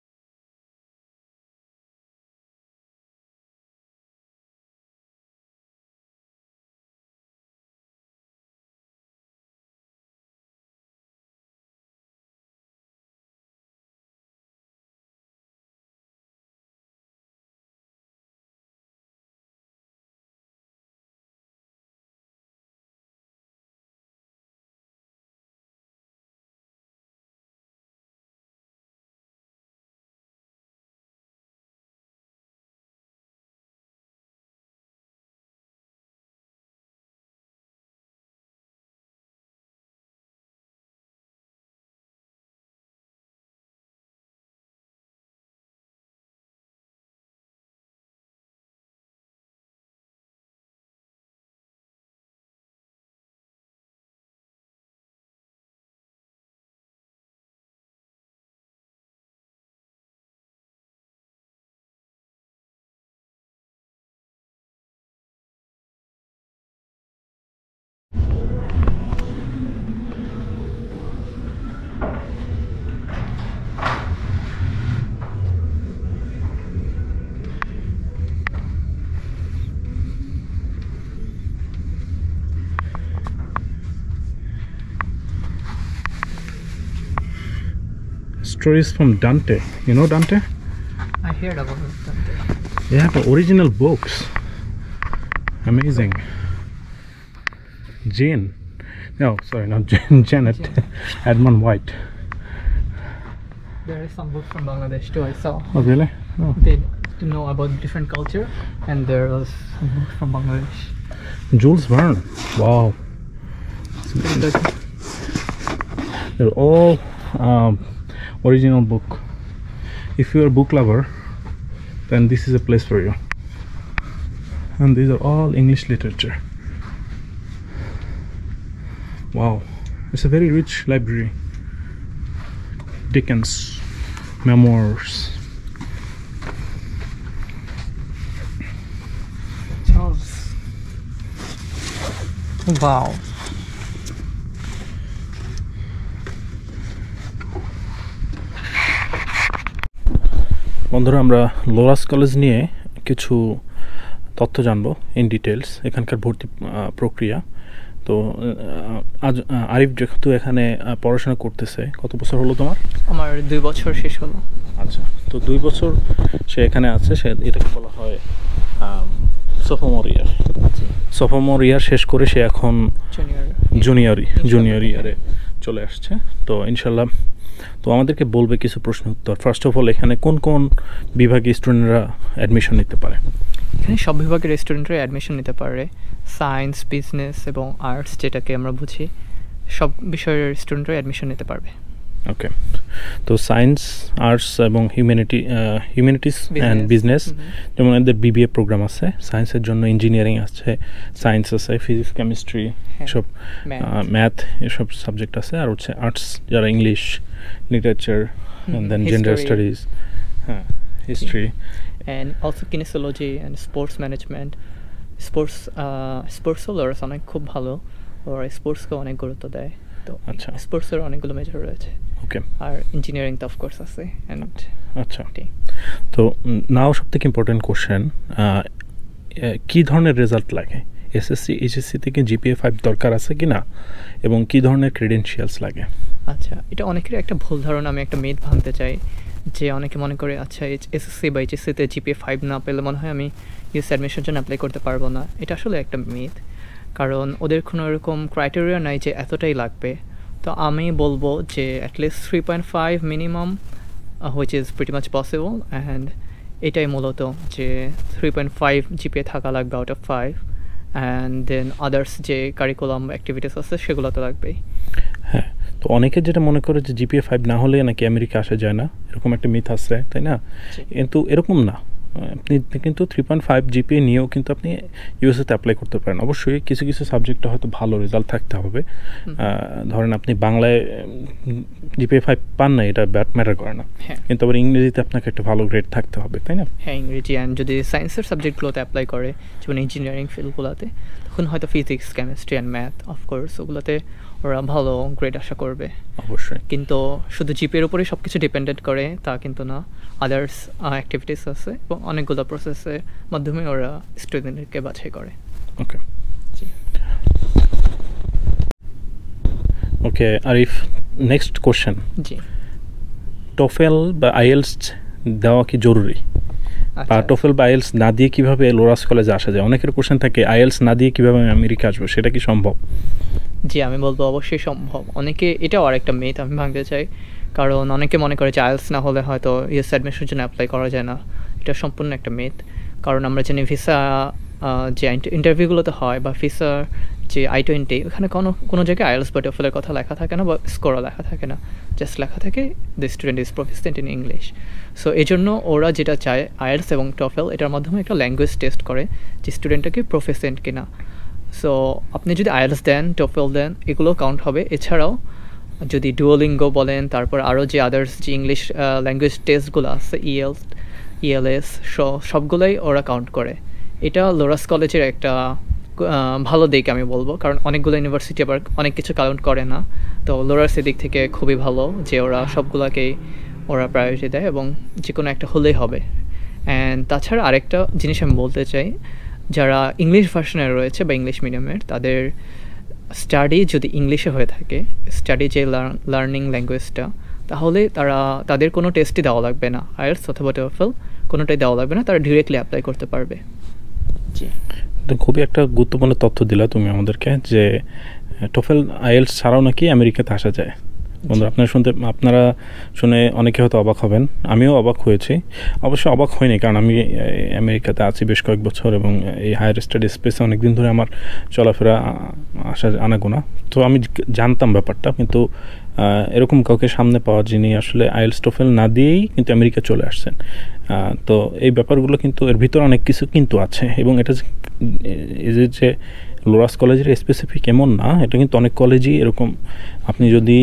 Stories from Dante. You know Dante? I heard about Dante. They have original books. Amazing. Jane. No, sorry, not Jane. Janet. Edmund White. There is some books from Bangladesh too. I saw. Oh, really? Oh. They to know about different culture, and there was some books from Bangladesh. Jules Verne. Wow. Pretty good. They're all original book. If you're a book lover, then this is a place for you. And these are all English literature. Wow, it's a very rich library. Dickens, memoirs. Charles. Wow. বন্ধুরা, আমরা লোরাস college নিয়ে কিছু তথ্য জানবো in details, এখানকার ভর্তি প্রক্রিয়া। তো আজ আরিফ যেহেতু এখানে পড়াশোনা করতেছে, কত বছর হলো তোমার? আমার 2 বছর শেষ হলো। আচ্ছা, তো 2 বছর সে এখানে আছে। সে এটাকে বলা হয় সোফোমোর ইয়ার। সোফোমোর ইয়ার শেষ করে সে এখন জুনিয়র ইয়ারে চলে আসছে। তো ইনশাল্লাহ তো আমাদেরকে বলবে কিছু প্রশ্ন উত্তর। ফার্স্ট অফ অল, এখানে কোন কোন বিভাগে স্টুডেন্টরা অ্যাডমিশন নিতে পারে? এখানে সব বিভাগের স্টুডেন্টরা অ্যাডমিশন নিতে পারে। সায়েন্স, বিজনেস এবং আর্টস যেটাকে আমরা বুঝি, সব বিষয়ের স্টুডেন্টরা অ্যাডমিশন নিতে পারবে। ওকে, তো সায়েন্স, আর্টস এবং হিউম্যানিটিস অ্যান্ড বিজনেস, যেমন এদের বিবিএ প্রোগ্রাম আছে। সায়েন্সের জন্য ইঞ্জিনিয়ারিং আছে, সায়েন্স আছে, ফিজিক্স, কেমিস্ট্রি, এসব ম্যাথ, এসব সাবজেক্ট আছে। আর হচ্ছে আর্টস যারা ইংলিশ, লিটারেচার, দেন জেন্ডার স্টাডিজ, হ্যাঁ, history, and also kinesiology and sports management. স্পোর্টসও ওরা অনেক খুব ভালো, ওরা স্পোর্টসকে অনেক গুরুত্ব দেয়। তো আচ্ছা, স্পোর্টসের অনেকগুলো মেজর রয়েছে। ওকে, আর ইঞ্জিনিয়ারিং তো অফকোর্স আছে। অ্যান্ড আচ্ছা, তো নাও সবথেকে ইম্পর্টেন্ট কোশ্চেন, কী ধরনের রেজাল্ট লাগে? এসএসসি, এইচএসসি থেকে জিপিএ 5 দরকার আছে কি না, এবং কী ধরনের ক্রেডেনশিয়ালস লাগে? আচ্ছা, এটা অনেকের একটা ভুল ধারণা, আমি একটা মিথ ভাঙতে চাই, যে অনেকে মনে করে আচ্ছা এসএসসি বা এইচএসসিতে জিপিএ 5 না পেলে মনে হয় আমি ইউএস অ্যাডমিশনের জন্য অ্যাপ্লাই করতে পারবো না। এটা আসলে একটা মিথ, কারণ ওদের কোনো এরকম ক্রাইটেরিয়া নাই যে এতটাই লাগবে। তো আমি বলবো যে at least 3.5 minimum, which is pretty much possible, and এটাই মূলত যে 3.5 জিপিএ থাকা লাগবে out of 5, and then others যে কারিকুলাম অ্যাক্টিভিটিস আছে সেগুলো তো লাগবেই। হ্যাঁ, তো অনেকে যেটা মনে করে যে জিপিএ 5 না হলে নাকি আমেরিকা আসা যায় না, এরকম একটা মিথ আছে, তাই না? কিন্তু এরকম না। আপনি কিন্তু 3.5 জিপিএ নিয়েও কিন্তু আপনি ইউএসএতে অ্যাপ্লাই করতে পারেন। অবশ্যই কিছু কিছু সাবজেক্টে হয়তো ভালো রেজাল্ট থাকতে হবে। ধরেন আপনি বাংলায় জিপিএ 5 পান না, এটা ম্যাটার করে না, কিন্তু আবার ইংরেজিতে আপনাকে একটা ভালো গ্রেড থাকতে হবে, তাই না? হ্যাঁ, ইংরেজি, অ্যান্ড যদি সায়েন্সের সাবজেক্টগুলোতে অ্যাপ্লাই করে, যেমন ইঞ্জিনিয়ারিং ফিল্ডগুলোতে, তখন হয়তো physics, chemistry and math, of course ওগুলোতে ওরা ভালো গ্রেড আশা করবে। অবশ্যই, কিন্তু শুধু জিপিএর উপরেই সব কিছু ডিপেন্ডেন্ট করে তা কিন্তু না, আদার্স অ্যাক্টিভিটিস আছে এবং অনেকগুলো প্রসেসের মাধ্যমে ওরা স্টুডেন্টকে বাছাই করে। ওকে, ওকে আরিফ, নেক্সট কোশ্চেন, জি, টোফেল বা আইএলস দেওয়া কি জরুরি? বা টোফেল বা আইএলস না দিয়ে কিভাবে লোরাস কলেজে আসা যায়? অনেকের কোশ্চেন থাকে আইএলস না দিয়ে কিভাবে আমি আমেরিকা আসবো, সেটা কি সম্ভব? জি, আমি বলবো অবশ্যই সম্ভব। অনেকে, এটাও আরেকটা মিথ আমি ভাঙতে চাই, কারণ অনেকে মনে করে যে আইএলস না হলে হয়তো ইউএস অ্যাডমিশনের জন্য অ্যাপ্লাই করা যায় না। এটা সম্পূর্ণ একটা মিথ, কারণ আমরা জানি ভিসা যে ইন্টারভিউগুলোতে হয় বা ভিসার যে I-20, ওখানে কোনো জায়গায় আইএলস বা টোফেলের কথা লেখা থাকে না বা স্কোরও লেখা থাকে না, জাস্ট লেখা থাকে the student is proficient in English. So এই জন্য ওরা যেটা চায় আইএলস এবং টোফেল এটার মাধ্যমে একটা ল্যাঙ্গুয়েজ টেস্ট করে যে স্টুডেন্টটাকে প্রফিসিয়েন্ট কিনা। সো আপনি যদি আইএলস দেন, টোফেল দেন, এগুলো কাউন্ট হবে। এছাড়াও যদি ডুওলিঙ্গো বলেন, তারপর আরও যে আদার্স যে ইংলিশ ল্যাঙ্গুয়েজ টেস্টগুলো আছে, ELS, সবগুলোই ওরা কাউন্ট করে। এটা লোরাস কলেজের একটা ভালো দিক আমি বলবো, কারণ অনেকগুলো ইউনিভার্সিটি আবার অনেক কিছু কাউন্ট করে না। তো লোরাস এদিক থেকে খুবই ভালো যে ওরা সবগুলোকেই ওরা প্রায়োরিটি দেয় এবং যে কোনো একটা হলেই হবে। অ্যান্ড তাছাড়া আরেকটা জিনিস আমি বলতে চাই, যারা ইংলিশ ভার্সনের রয়েছে বা ইংলিশ মিডিয়ামের, তাদের স্টাডি যদি ইংলিশে হয়ে থাকে, স্টাডি যে লার্নিং ল্যাঙ্গুয়েজটা, তাহলে তাদের কোনো টেস্টই দেওয়া লাগবে না, আইএলস অথবা টোফেল কোনোটাই দেওয়া লাগবে না, তারা ডিরেক্টলি অ্যাপ্লাই করতে পারবে। জি, তো খুবই একটা গুরুত্বপূর্ণ তথ্য দিলা তুমি আমাদেরকে, যে টোফেল আইএলস ছাড়াও নাকি আমেরিকাতে আসা যায়। বন্ধুরা, আপনারা শুনে অনেকে হয়তো অবাক হবেন, আমিও অবাক হয়েছি। অবশ্যই অবাক হয়নি, কারণ আমি আমেরিকাতে আছি বেশ কয়েক বছর এবং এই হায়ার স্টাডি স্পেসে অনেকদিন ধরে আমার চলাফেরা আনাগোনা। তো আমি জানতাম ব্যাপারটা, কিন্তু এরকম কাউকে সামনে পাওয়া, যিনি আসলে আইএলস টোফেল না দিয়েই কিন্তু আমেরিকা চলে আসছেন। তো এই ব্যাপারগুলো কিন্তু এর ভিতরে অনেক কিছু কিন্তু আছে, এবং এটা যে লোরাস কলেজের স্পেসিফিক এমন না, এটা কিন্তু অনেক কলেজই এরকম। আপনি যদি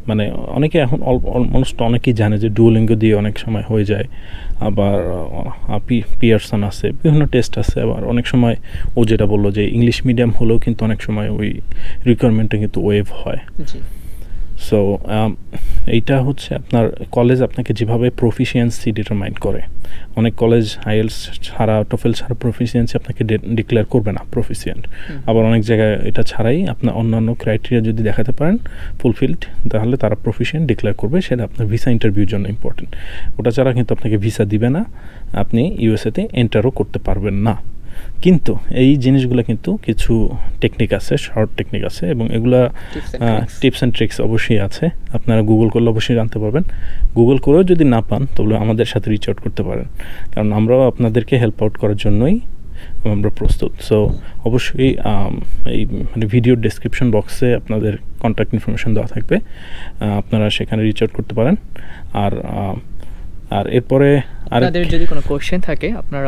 মানে অনেকে এখন অলমোস্ট অনেকেই জানে যে ডুওলিঙ্গো দিয়ে অনেক সময় হয়ে যায়, আবার পিয়ারসন আছে, বিভিন্ন টেস্ট আছে, আবার অনেক সময় ও যেটা বললো যে ইংলিশ মিডিয়াম হলেও কিন্তু অনেক সময় ওই রিকোয়ারমেন্টটা কিন্তু ওয়েভ হয়। সো এইটা হচ্ছে আপনার কলেজ আপনাকে যেভাবে প্রফিসিয়েন্সি ডিটারমাইন করে। অনেক কলেজ আইএলস ছাড়া, টোফেল ছাড়া প্রফিসিয়েন্সি আপনাকে ডিক্লেয়ার করবে না প্রফিসিয়েন্ট। আবার অনেক জায়গায় এটা ছাড়াই আপনার অন্যান্য ক্রাইটেরিয়া যদি দেখাতে পারেন ফুলফিলড, তাহলে তারা প্রফিসিয়েন্ট ডিক্লেয়ার করবে। সেটা আপনার ভিসা ইন্টারভিউর জন্য ইম্পর্টেন্ট। ওটা ছাড়া কিন্তু আপনাকে ভিসা দিবে না, আপনি ইউএসএতে এন্টারও করতে পারবেন না। কিন্তু এই জিনিসগুলো কিন্তু কিছু টেকনিক আছে, শর্ট টেকনিক আছে, এবং এগুলা টিপস অ্যান্ড ট্রিক্স অবশ্যই আছে। আপনারা গুগল করলে অবশ্যই জানতে পারবেন। গুগল করেও যদি না পান, তাহলে আমাদের সাথে রিচ আউট করতে পারেন, কারণ আমরাও আপনাদেরকে হেল্প আউট করার জন্যই আমরা প্রস্তুত। সো অবশ্যই এই মানে ভিডিওর ডেসক্রিপশন বক্সে আপনাদের কন্ট্যাক্ট ইনফরমেশন দেওয়া থাকবে, আপনারা সেখানে রিচ আউট করতে পারেন। আর এরপরে আপনাদের যদি কোনো কোশ্চেন থাকে আপনারা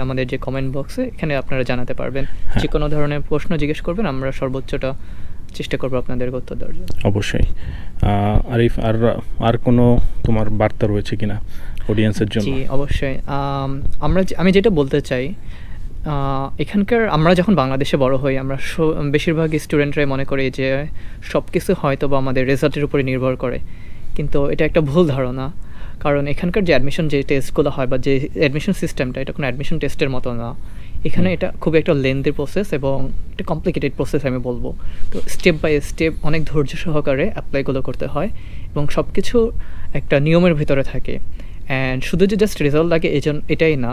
আমাদের যে কমেন্ট বক্সে এখানে আপনারা জানাতে পারবেন। যে কোনো ধরনের প্রশ্ন জিজ্ঞেস করবেন, আমরা সর্বোচ্চটা চেষ্টা করবো আপনাদের উত্তর দেওয়ার জন্য। অবশ্যই। আরিফ, আর কোনো তোমার বার্তা রয়েছে কিনা অডিয়েন্সের জন্য? জি অবশ্যই। আমি যেটা বলতে চাই, এখানকার আমরা যখন বাংলাদেশে বড় হই, আমরা বেশিরভাগ স্টুডেন্টরাই মনে করি যে সব কিছু হয়তো বা আমাদের রেজাল্টের উপরে নির্ভর করে, কিন্তু এটা একটা ভুল ধারণা। কারণ এখানকার যে অ্যাডমিশন যে টেস্টগুলো হয় বা যে অ্যাডমিশন সিস্টেমটা, এটা কোনো অ্যাডমিশন টেস্টের মতো না। এখানে এটা খুব একটা লেন্থি প্রসেস এবং একটা কমপ্লিকেটেড প্রসেস আমি বলবো। তো স্টেপ বাই স্টেপ অনেক ধৈর্য সহকারে অ্যাপ্লাইগুলো করতে হয় এবং সব কিছু একটা নিয়মের ভিতরে থাকে। অ্যান্ড শুধু যে জাস্ট রেজাল্ট লাগে এটাই না,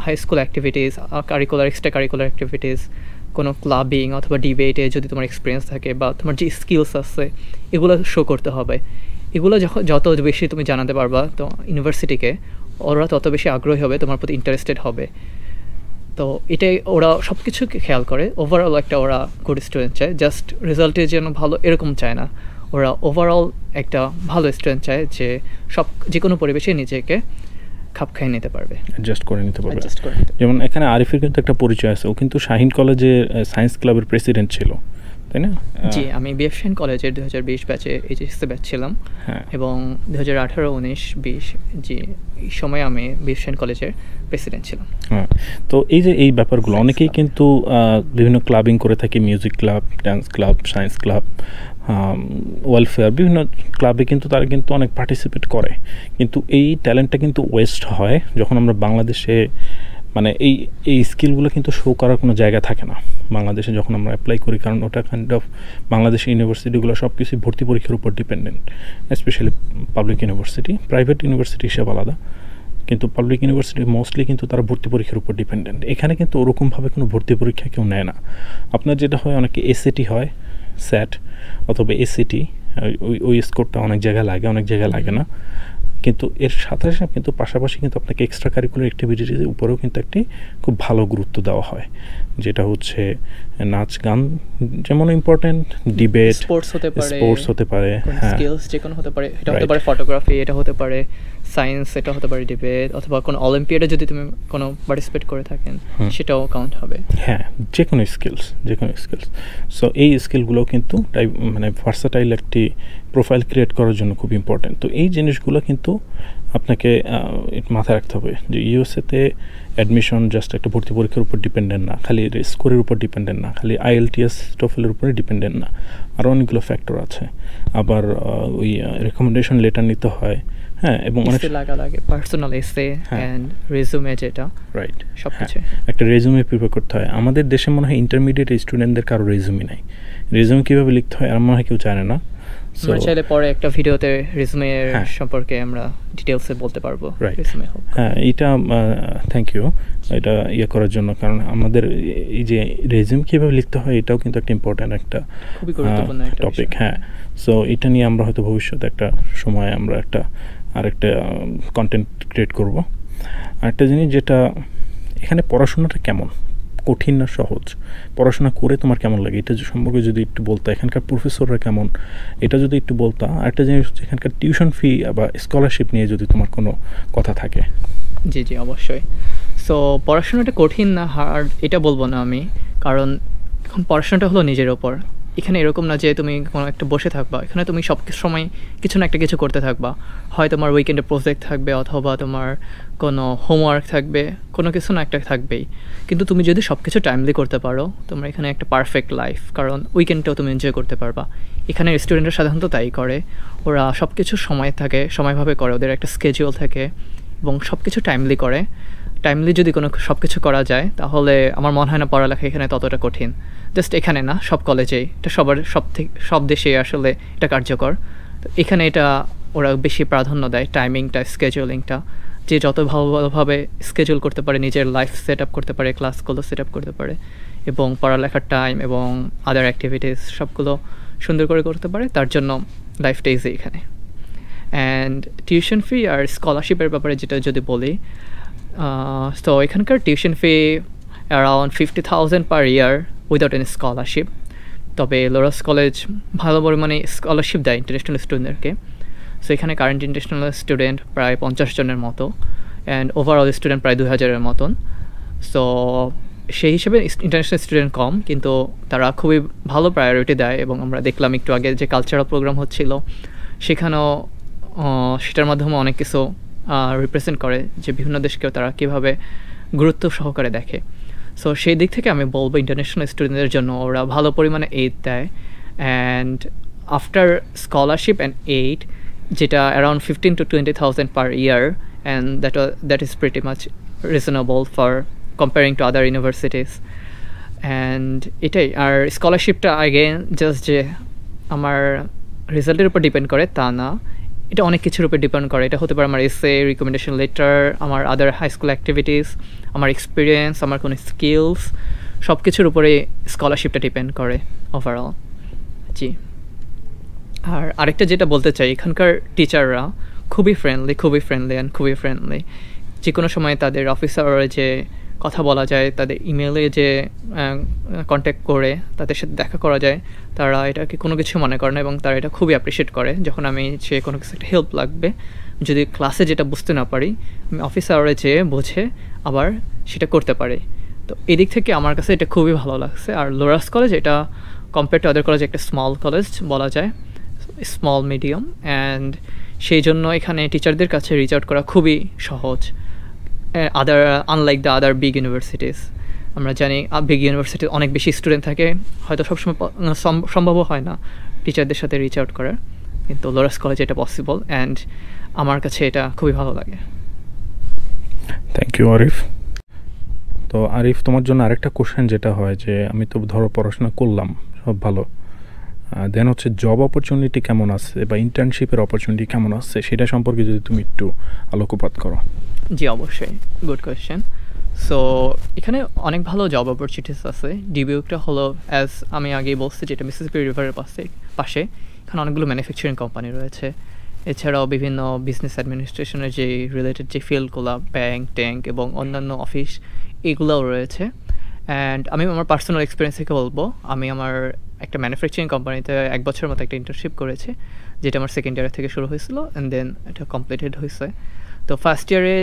high school activities, extra curricular activities, কোনো ক্লাবিং অথবা ডিবেটে যদি তোমার এক্সপিরিয়েন্স থাকে বা তোমার যে স্কিলস আছে এগুলো শো করতে হবে। এগুলো যত বেশি তুমি জানাতে পারবা তো ইউনিভার্সিটিকে, ওরা তত বেশি আগ্রহী হবে, তোমার প্রতি ইন্টারেস্টেড হবে। তো এটাই ওরা সব কিছুকে খেয়াল করে। ওভারঅল একটা ওরা গুড স্টুডেন্ট চায়, জাস্ট রেজাল্টের জন্য ভালো এরকম চায় না। ওরা ওভারঅল একটা ভালো স্টুডেন্ট চায় যে কোনো পরিবেশে নিজেকে খাপ খাইয়ে নিতে পারবে, অ্যাডজাস্ট করে নিতে পারবে। যেমন এখানে আরিফের কিন্তু একটা পরিচয় আছে, ও কিন্তু শাহিন কলেজের সায়েন্স ক্লাবের প্রেসিডেন্ট ছিল, তাই না? জি, আমি বিএফ শাহিন কলেজের 2020 ব্যাচে এইচএসসি ব্যাচ ছিলাম। হ্যাঁ। এবং 2018, 19, 20 জি এই সময় আমি বিএফ শাহিন কলেজের প্রেসিডেন্ট ছিলাম। হ্যাঁ, তো এই যে এই ব্যাপারগুলো অনেকেই কিন্তু বিভিন্ন ক্লাবিং করে থাকে, music club, dance club, science club, welfare, বিভিন্ন ক্লাবে কিন্তু তারা কিন্তু অনেক পার্টিসিপেট করে, কিন্তু এই ট্যালেন্টটা কিন্তু ওয়েস্ট হয় যখন আমরা বাংলাদেশে মানে এই স্কিলগুলো কিন্তু শো করার কোনো জায়গা থাকে না বাংলাদেশে যখন আমরা অ্যাপ্লাই করি। কারণ ওটা কাইন্ড অফ বাংলাদেশের ইউনিভার্সিটিগুলো সব কিছুই ভর্তি পরীক্ষার উপর dependent, specially public university. Private university হিসেব আলাদা, কিন্তু পাবলিক ইউনিভার্সিটি মোস্টলি কিন্তু তারা ভর্তি পরীক্ষার উপর ডিপেন্ডেন্ট। এখানে কিন্তু ওরকমভাবে কোনো ভর্তি পরীক্ষা কেউ নেয় না। আপনার যেটা হয়, অনেকে এসএটি হয়, স্যাট অথবা এসিটি, ওই স্কোরটা অনেক জায়গায় লাগে, অনেক জায়গায় লাগে না। কিন্তু এর সাথে সাথে কিন্তু পাশাপাশি কিন্তু আপনাকে এক্সট্রা কারিকুলার অ্যাক্টিভিটিসের উপরেও কিন্তু একটি খুব ভালো গুরুত্ব দেওয়া হয়, যেটা হচ্ছে নাচ গান যেমন ইম্পর্টেন্ট, ডিবেট, স্পোর্টস হতে পারে, স্কিলস যে কোনো হতে পারে। এটা হতে পারে ফটোগ্রাফি, এটা হতে পারে সায়েন্স, এটা হতে পারে ডিবেট, অথবা কোনো অলিম্পিয়াডে যদি তুমি কোনো পার্টিসিপেট করে থাকেন সেটাও কাউন্ট হবে। হ্যাঁ, যে কোনো স্কিলস। সো এই স্কিলগুলো কিন্তু মানে ভার্সাটাইল একটি প্রোফাইল ক্রিয়েট করার জন্য খুব ইম্পর্টেন্ট। তো এই জিনিসগুলো কিন্তু আপনাকে মাথায় রাখতে হবে যে ইউএসএতে অ্যাডমিশন জাস্ট একটা ভর্তি পরীক্ষার উপর ডিপেন্ডেন্ট না, খালি স্কোরের উপর ডিপেন্ডেন্ট না, খালি আইএলটিএস টোফেলের উপরে ডিপেন্ডেন্ট না, আরও অনেকগুলো ফ্যাক্টর আছে। আবার ওই রেকমেন্ডেশন লেটার নিতে হয়, হ্যাঁ, এবং অনেক লাগে পার্সোনাল এসে এন্ড রেজুমে, যেটা রাইট সবকিছু একটা রেজুমে প্রিপেয়ার করতে হয়। আমাদের দেশে মনে হয় ইন্টারমিডিয়েট স্টুডেন্টদের কারো রেজুমে নাই। রেজুমে কীভাবে লিখতে হয় আর মনে হয় কেউ জানে না। আমরা চাইলে পরে একটা ভিডিওতে রেজুমের সম্পর্কে আমরা ডিটেইলসে বলতে পারবো। হ্যাঁ, এটা থ্যাংক ইউ এটা করার জন্য, কারণ আমাদের এই যে রেজুমে কীভাবে লিখতে হয় এটাও কিন্তু একটা ইম্পর্ট্যান্ট একটা খুবই গুরুত্বপূর্ণ একটা টপিক। হ্যাঁ, সো এটা নিয়ে আমরা হয়তো ভবিষ্যতে একটা সময় আমরা আরেকটা কন্টেন্ট ক্রিয়েট করব। আরেকটা জিনিস, যেটা এখানে পড়াশোনাটা কেমন, কঠিন না সহজ, পড়াশোনা করে তোমার কেমন লাগে, এটা সম্পর্কে যদি একটু বলতা, এখানকার প্রফেসররা কেমন, এটা যদি একটু বলতা। আরেকটা জিনিস, এখানকার টিউশন ফি বা স্কলারশিপ নিয়ে যদি তোমার কোনো কথা থাকে। জি অবশ্যই। সো পড়াশোনাটা কঠিন না হার্ড এটা বলবো না আমি, কারণ এখন পড়াশোনাটা হলো নিজের ওপর। এখানে এরকম না যে তুমি কোনো একটা বসে থাকবা, এখানে তুমি সব সময় কিছু না একটা কিছু করতে থাকবা। হয় তোমার উইকেন্ডে প্রজেক্ট থাকবে, অথবা তোমার কোনো হোমওয়ার্ক থাকবে, কোনো কিছু না একটা থাকবেই। কিন্তু তুমি যদি সব কিছু টাইমলি করতে পারো, তোমার এখানে একটা পারফেক্ট লাইফ, কারণ উইকেন্ডটাও তুমি এনজয় করতে পারবা। এখানে স্টুডেন্টরা সাধারণত তাই করে, ওরা সব কিছু সময়ভাবে করে, ওদের একটা স্কেজুয়াল থাকে এবং সব কিছু টাইমলি করে। টাইমলি যদি সব কিছু করা যায়, তাহলে আমার মনে হয় না পড়ালেখা এখানে ততটা কঠিন। জাস্ট এখানে না, সব কলেজেই এটা সব দেশেই আসলে এটা কার্যকর। তো এখানে এটা ওরা বেশি প্রাধান্য দেয়, টাইমিংটা, স্কেজুলিংটা। যে যত ভালোভাবে স্কেজুল করতে পারে, নিজের লাইফ সেট আপ করতে পারে, ক্লাসগুলো সেট আপ করতে পারে, এবং পড়ালেখার টাইম এবং আদার অ্যাক্টিভিটিস সবগুলো সুন্দর করে করতে পারে, তার জন্য লাইফটা ইজি এখানে। অ্যান্ড টিউশন ফি আর স্কলারশিপের ব্যাপারে যেটা যদি বলি, তো এখানকার টিউশন ফি অ্যারাউন্ড 50,000 পার ইয়ার উইদাউট এনি স্কলারশিপ। তবে লোরাস কলেজ ভালো পরিমাণে স্কলারশিপ দেয় ইন্টারন্যাশনাল স্টুডেন্টদেরকে। সো এখানে কারেন্ট ইন্টারন্যাশনাল স্টুডেন্ট প্রায় 50 জনের মতো, অ্যান্ড ওভারঅল স্টুডেন্ট প্রায় 2000-এর মতন। সো সেই হিসেবে ইন্টারন্যাশনাল স্টুডেন্ট কম, কিন্তু তারা খুবই ভালো প্রায়োরিটি দেয়। এবং আমরা দেখলাম একটু আগে যে কালচারাল প্রোগ্রাম হচ্ছিল, সেখানেও সেটার মাধ্যমে অনেক কিছু রিপ্রেজেন্ট করে যে বিভিন্ন দেশকেও তারা কীভাবে গুরুত্ব সহকারে দেখে। সো সেই দিক থেকে আমি বলবো ইন্টারন্যাশনাল স্টুডেন্টদের জন্য ওরা ভালো পরিমাণে এইড দেয়। And after scholarship and aid, যেটা around 15,000 to 20,000 per year, and that is pretty much reasonable for comparing to other universities. And এটাই। আর স্কলারশিপটা আগেন জাস্ট যে আমার রেজাল্টের উপর ডিপেন্ড করে তা না, এটা অনেক কিছুর উপর ডিপেন্ড করে। এটা হতে পারে আমার এসে, রিকমেন্ডেশন লেটার, আমার আদার হাই স্কুল অ্যাক্টিভিটিস, আমার এক্সপিরিয়েন্স, আমার কোনো স্কিলস, সব কিছুর উপরে স্কলারশিপটা ডিপেন্ড করে ওভারঅল। জি। আর আরেকটা যেটা বলতে চাই, এখানকার টিচাররা খুবই ফ্রেন্ডলি। যে কোনো সময় তাদের অফিসাররা যে কথা বলা যায়, তাদের ইমেলে যে কন্ট্যাক্ট করে তাদের সাথে দেখা করা যায়, তারা এটাকে কোনো কিছু মনে করে না এবং তারা এটা খুবই অ্যাপ্রিসিয়েট করে। যখন আমি সে কোনো কিছু একটা হেল্প লাগবে, যদি ক্লাসে যেটা বুঝতে না পারি, আমি অফিসাররা যেয়ে বুঝে আবার সেটা করতে পারি। তো এদিক থেকে আমার কাছে এটা খুবই ভালো লাগছে। আর লোরাস কলেজ এটা কম্পেয়ার টু আদার কলেজ একটা স্মল কলেজ বলা যায়, স্মল মিডিয়াম, অ্যান্ড সেই জন্য এখানে টিচারদের কাছে রিচ আউট করা খুবই সহজ। Unlike the other big universities, আমরা জানি বিগ ইউনিভার্সিটি অনেক বেশি স্টুডেন্ট থাকে, হয়তো সবসময় সম্ভব হয় না টিচারদের সাথে রিচ আউট করার, কিন্তু লোরাস কলেজে এটা পসিবল। অ্যান্ড আমার কাছে এটা খুবই ভালো লাগে। Thank you Arif. তো আরিফ, তোমার জন্য আরেকটা কোশ্চেন যেটা হয় যে আমি তো ধরো পড়াশোনা করলাম, সব ভালো, দেন হচ্ছে জব অপরচুনিটি কেমন আছে বা ইন্টার্নশিপের অপরচুনিটি কেমন আছে, সেটা সম্পর্কে যদি তুমি একটু আলোকপাত করো। জি অবশ্যই, গুড কোয়েশ্চেন। সো এখানে অনেক ভালো জব অপরচুনিটিস আছে। ডিবিউকটা হলো, অ্যাজ আমি আগেই বলছি, যেটা মিসিসিপি রিভারের পাশে এখানে অনেকগুলো ম্যানুফ্যাকচারিং কোম্পানি রয়েছে। এছাড়াও বিভিন্ন বিজনেস অ্যাডমিনিস্ট্রেশনের যে রিলেটেড যে ফিল্ডগুলো, ব্যাংক ট্যাঙ্ক এবং অন্যান্য অফিস, এগুলোও রয়েছে। অ্যান্ড আমি আমার পার্সোনাল এক্সপিরিয়েন্স থেকে বলবো, আমি আমার একটা ম্যানুফ্যাকচারিং কোম্পানিতে 1 বছরের মতো একটা ইন্টার্নশিপ করেছি, যেটা আমার সেকেন্ড ইয়ার থেকে শুরু হয়েছিল, অ্যান্ড দেন এটা কমপ্লিটেড হয়েছে। তো ফার্স্ট ইয়ারে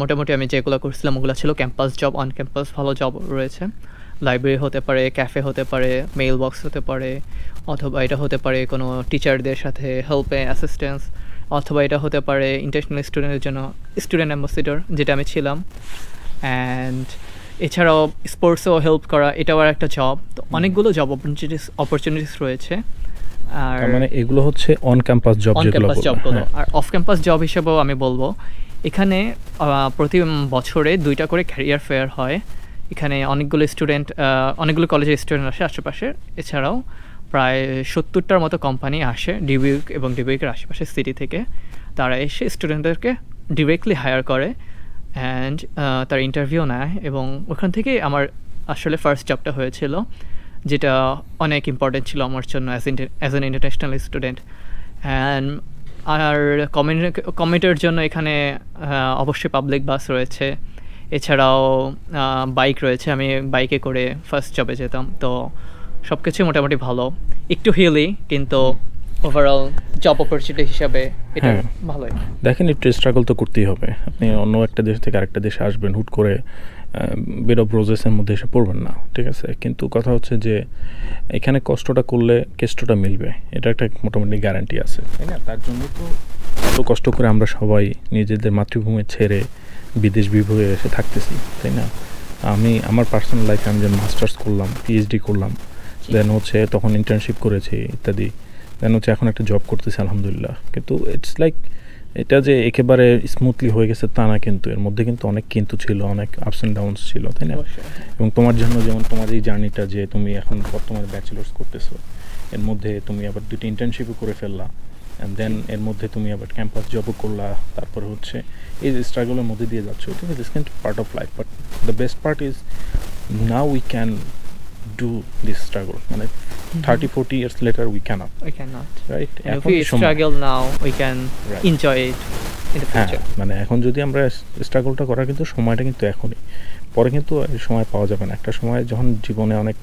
মোটামুটি আমি যেগুলো করছিলাম ওগুলো ছিল ক্যাম্পাস জব। অন ক্যাম্পাস ভালো জব রয়েছে, লাইব্রেরি হতে পারে, ক্যাফে হতে পারে, মেইল বক্স হতে পারে, অথবা এটা হতে পারে কোনো টিচারদের সাথে হেল্পে অ্যাসিস্ট্যান্স, অথবা এটা হতে পারে ইন্টারন্যাশনাল স্টুডেন্টের জন্য স্টুডেন্ট অ্যাম্বাসেডর, যেটা আমি ছিলাম। অ্যান্ড এছাড়াও স্পোর্টসেও হেল্প করা, এটাও আর একটা জব। তো অনেকগুলো জব অপরচুনিটিস রয়েছে। আর মানে এগুলো হচ্ছে অন ক্যাম্পাস জবগুলো। আর অফ ক্যাম্পাস জব হিসেবেও আমি বলবো, এখানে প্রতি বছরে 2টা করে ক্যারিয়ার ফেয়ার হয়। এখানে অনেকগুলো কলেজের স্টুডেন্ট আসে আশেপাশে। এছাড়াও প্রায় 70টার মতো কোম্পানি আসে ডিবিউক এবং ডিবিউকের আশেপাশের সিটি থেকে। তারা এসে স্টুডেন্টদেরকে ডিরেক্টলি হায়ার করে, অ্যান্ড তার ইন্টারভিউ নেয়, এবং ওখান থেকে আমার আসলে ফার্স্ট জবটা হয়েছিল, যেটা অনেক ইম্পর্টেন্ট ছিল আমার জন্য as an international student. And আর কমিউটার জন্য এখানে অবশ্যই পাবলিক বাস রয়েছে, এছাড়াও বাইক রয়েছে। আমি বাইকে করে ফার্স্ট জবে যেতাম। তো সব কিছু মোটামুটি ভালো, একটু হিলি, কিন্তু ওভারঅল জব অপরচুনিটি হিসাবে এটা ভালোই। দেখেন, একটু স্ট্রাগল তো করতেই হবে। আপনি অন্য একটা দেশ থেকে আরেকটা দেশে আসবেন, হুট করে বেড অফ রোজেসের মধ্যে এসে পড়বেন না, ঠিক আছে? কিন্তু কথা হচ্ছে যে এখানে কষ্টটা করলে কেষ্টটা মিলবে, এটা একটা মোটামুটি গ্যারান্টি আছে, তাই না? তার জন্য তো এত কষ্ট করে আমরা সবাই নিজেদের মাতৃভূমি ছেড়ে বিদেশ বিভুঁয়ে এসে থাকতেছি, তাই না? আমার পার্সোনাল লাইফে আমি যেমন মাস্টার্স করলাম, পিএইচডি করলাম, দেন হচ্ছে তখন ইন্টার্নশিপ করেছি ইত্যাদি, দেন হচ্ছে এখন একটা জব করতেছি আলহামদুলিল্লাহ। কিন্তু ইটস লাইক এটা যে একেবারে স্মুথলি হয়ে গেছে তা না, কিন্তু এর মধ্যে কিন্তু অনেক কিন্তু ছিল, অনেক আপস অ্যান্ড ডাউনস ছিল, তাই না? এবং তোমার জন্য যেমন তোমার এই জার্নিটা যে তুমি এখন বর্তমানে ব্যাচেলার্স করতেছো, এর মধ্যে তুমি আবার 2টি ইন্টার্নশিপও করে ফেললা, অ্যান্ড দেন এর মধ্যে তুমি আবার ক্যাম্পাস জবও করলা, তারপরে হচ্ছে এই স্ট্রাগলের মধ্যে দিয়ে যাচ্ছ, ঠিক আছে? This can part of life, but the best part is now we can do this struggle. মানে 30-40 years later we cannot, right? If we struggle now we can enjoy it in the future. মানে এখন যদি আমরা স্ট্রাগলটা করার কিন্তু সময়টা কিন্তু এখনই, পরে কিন্তু এই সময় পাওয়া যাবে না। একটা সময় যখন জীবনে অনেক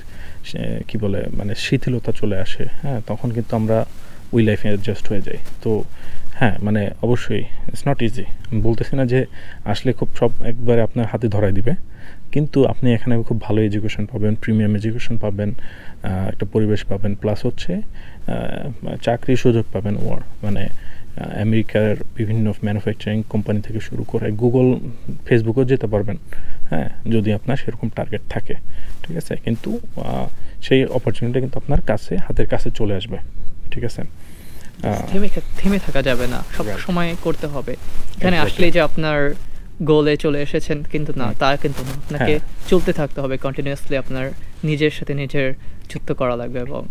কি বলে মানে শিথিলতা চলে আসে, হ্যাঁ, তখন কিন্তু আমরা ওই লাইফে অ্যাডজাস্ট হয়ে যাই। তো হ্যাঁ, মানে অবশ্যই ইটস নট ইজি। আমি বলতেছি না যে আসলে খুব সব একবারে আপনার হাতে ধরাই দিবে, কিন্তু আপনি এখানে খুব ভালো এডুকেশন পাবেন, প্রিমিয়াম এডুকেশন পাবেন, একটা পরিবেশ পাবেন, প্লাস হচ্ছে চাকরির সুযোগ পাবেন। মানে আমেরিকার বিভিন্ন ম্যানুফ্যাকচারিং কোম্পানি থেকে শুরু করে গুগল, ফেসবুকেও যেতে পারবেন, হ্যাঁ, যদি আপনার সেরকম টার্গেট থাকে, ঠিক আছে। কিন্তু সেই অপরচুনিটি কিন্তু আপনার কাছে, হাতের কাছে চলে আসবে, ঠিক আছে। থেমে থাকা যাবে না, সব সময় করতে হবে। এখানে আসলে যে আপনার গোলে চলে এসেছেন কিন্তু না, তা কিন্তু না, আপনাকে চলতে থাকতে হবে কন্টিনিউয়াসলি। আপনার নিজের সাথে নিজের যুক্ত করা লাগবে এবং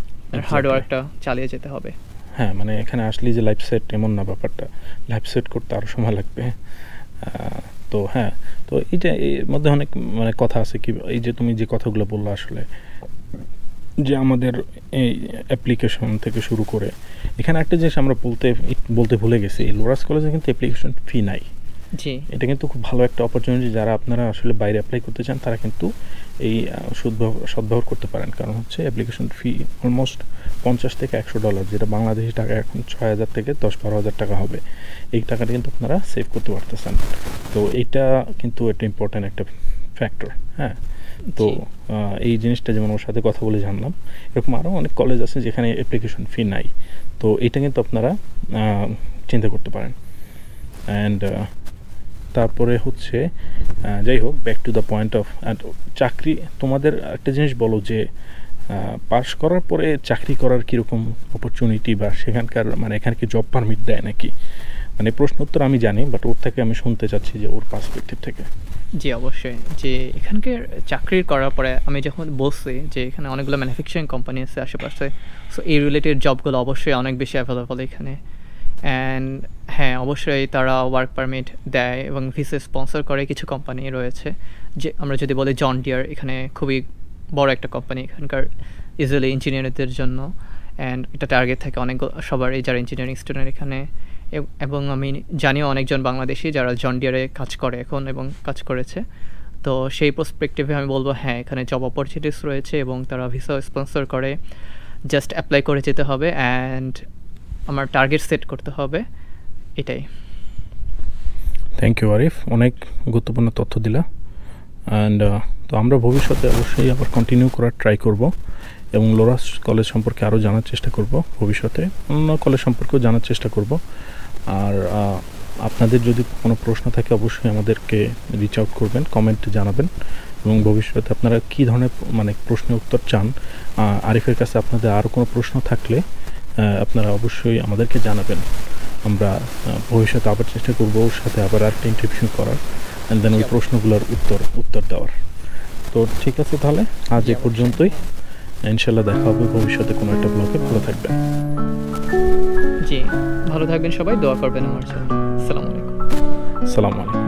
হার্ডওয়ার্কটা চালিয়ে যেতে হবে। হ্যাঁ, মানে এখানে আসলে যে লাইফ সেট এমন না, ব্যাপারটা লাইফ সেট করতে আরও সময় লাগবে। তো হ্যাঁ, তো এইটা এর মধ্যে অনেক মানে কথা আছে কি, এই যে তুমি যে কথাগুলো বললো আসলে যে আমাদের এই অ্যাপ্লিকেশন থেকে শুরু করে, এখানে একটা জিনিস আমরা বলতে ভুলে গেছি, এই লোরাস কলেজে কিন্তু অ্যাপ্লিকেশন ফি নাই। জি, এটা কিন্তু খুব ভালো একটা অপরচুনিটি। যারা আপনারা আসলে বাইরে অ্যাপ্লাই করতে চান তারা কিন্তু এই সদ্ব্যবহার করতে পারেন। কারণ হচ্ছে অ্যাপ্লিকেশন ফি অলমোস্ট $50 থেকে $100, যেটা বাংলাদেশি টাকা এখন 6,000 থেকে 10-12,000 টাকা হবে। এই টাকাটা কিন্তু আপনারা সেভ করতে পারতেছেন। তো এইটা কিন্তু একটা ইম্পর্ট্যান্ট একটা ফ্যাক্টর। হ্যাঁ, তো এই জিনিসটা যেমন ওর সাথে কথা বলে জানলাম, এরকম আরও অনেক কলেজ আছে যেখানে অ্যাপ্লিকেশন ফি নাই। তো এটা কিন্তু আপনারা চিন্তা করতে পারেন। অ্যান্ড তারপরে হচ্ছে যাই হোক, back to the point of চাকরি। তোমাদের একটা জিনিস বলো যে পাস করার পরে চাকরি করার কীরকম অপরচুনিটি, বা সেখানকার মানে এখানে কি জব পারমিট দেয় নাকি? মানে প্রশ্ন উত্তর আমি জানি, বাট ওর থেকে আমি শুনতে চাচ্ছি যে ওর পার্সপেক্টিভ থেকে। জি অবশ্যই। যে এখানকার চাকরি করার পরে আমি যখন বলছি যে এখানে অনেকগুলো ম্যানুফ্যাকচারিং কোম্পানি আছে আশেপাশে, সো এই রিলেটেড জবগুলো অবশ্যই অনেক বেশি অ্যাভেলেবল এখানে। অ্যান্ড হ্যাঁ, অবশ্যই তারা ওয়ার্ক পারমিট দেয় এবং ভিসা স্পন্সর করে কিছু কোম্পানি রয়েছে। যে আমরা যদি বলি জন ডিয়ার, এখানে খুবই বড় একটা কোম্পানি এখানকার ইজিলি ইঞ্জিনিয়ারদের জন্য। অ্যান্ড এটা টার্গেট থাকে অনেক সবারই যারা ইঞ্জিনিয়ারিং স্টুডেন্ট এখানে। এবং আমি জানিও অনেকজন বাংলাদেশি যারা জন ডিয়ারে কাজ করে এখন এবং কাজ করেছে। তো সেই পার্সপেক্টিভে আমি বলবো হ্যাঁ, এখানে জব অপরচুনিটিস রয়েছে এবং তারা ভিসা স্পন্সর করে। জাস্ট অ্যাপ্লাই করে যেতে হবে অ্যান্ড আমার টার্গেট সেট করতে হবে, এটাই। থ্যাংক ইউ আরিফ, অনেক গুরুত্বপূর্ণ তথ্য দিলা। অ্যান্ড তো আমরা ভবিষ্যতে অবশ্যই আবার কন্টিনিউ করার ট্রাই করব এবং লোরাস কলেজ সম্পর্কে আরও জানার চেষ্টা করব। ভবিষ্যতে অন্য কলেজ সম্পর্কেও জানার চেষ্টা করব। আর আপনাদের যদি কোনো প্রশ্ন থাকে অবশ্যই আমাদেরকে রিচ আউট করবেন, কমেন্টে জানাবেন। এবং ভবিষ্যতে আপনারা কী ধরনের মানে প্রশ্নের উত্তর চান, আরিফের কাছে আপনাদের আরও কোনো প্রশ্ন থাকলে আপনারা অবশ্যই আমাদেরকে জানাবেন। আমরা ভবিষ্যতে আবার চেষ্টা করবো ওর সাথে আবার আরেকটা ইন্টারভিউ করার, অ্যান্ড দেন ওই প্রশ্নগুলোর উত্তর দেওয়ার। তো ঠিক আছে, তাহলে আজ এ পর্যন্তই। ইনশাল্লাহ দেখা হবে ভবিষ্যতে কোনো একটা ব্লগে। ভালো থাকবেন। জি, ভালো থাকবেন সবাই, দোয়া করবেন আমার জন্য। আসসালামু আলাইকুম। আসসালামু আলাইকুম।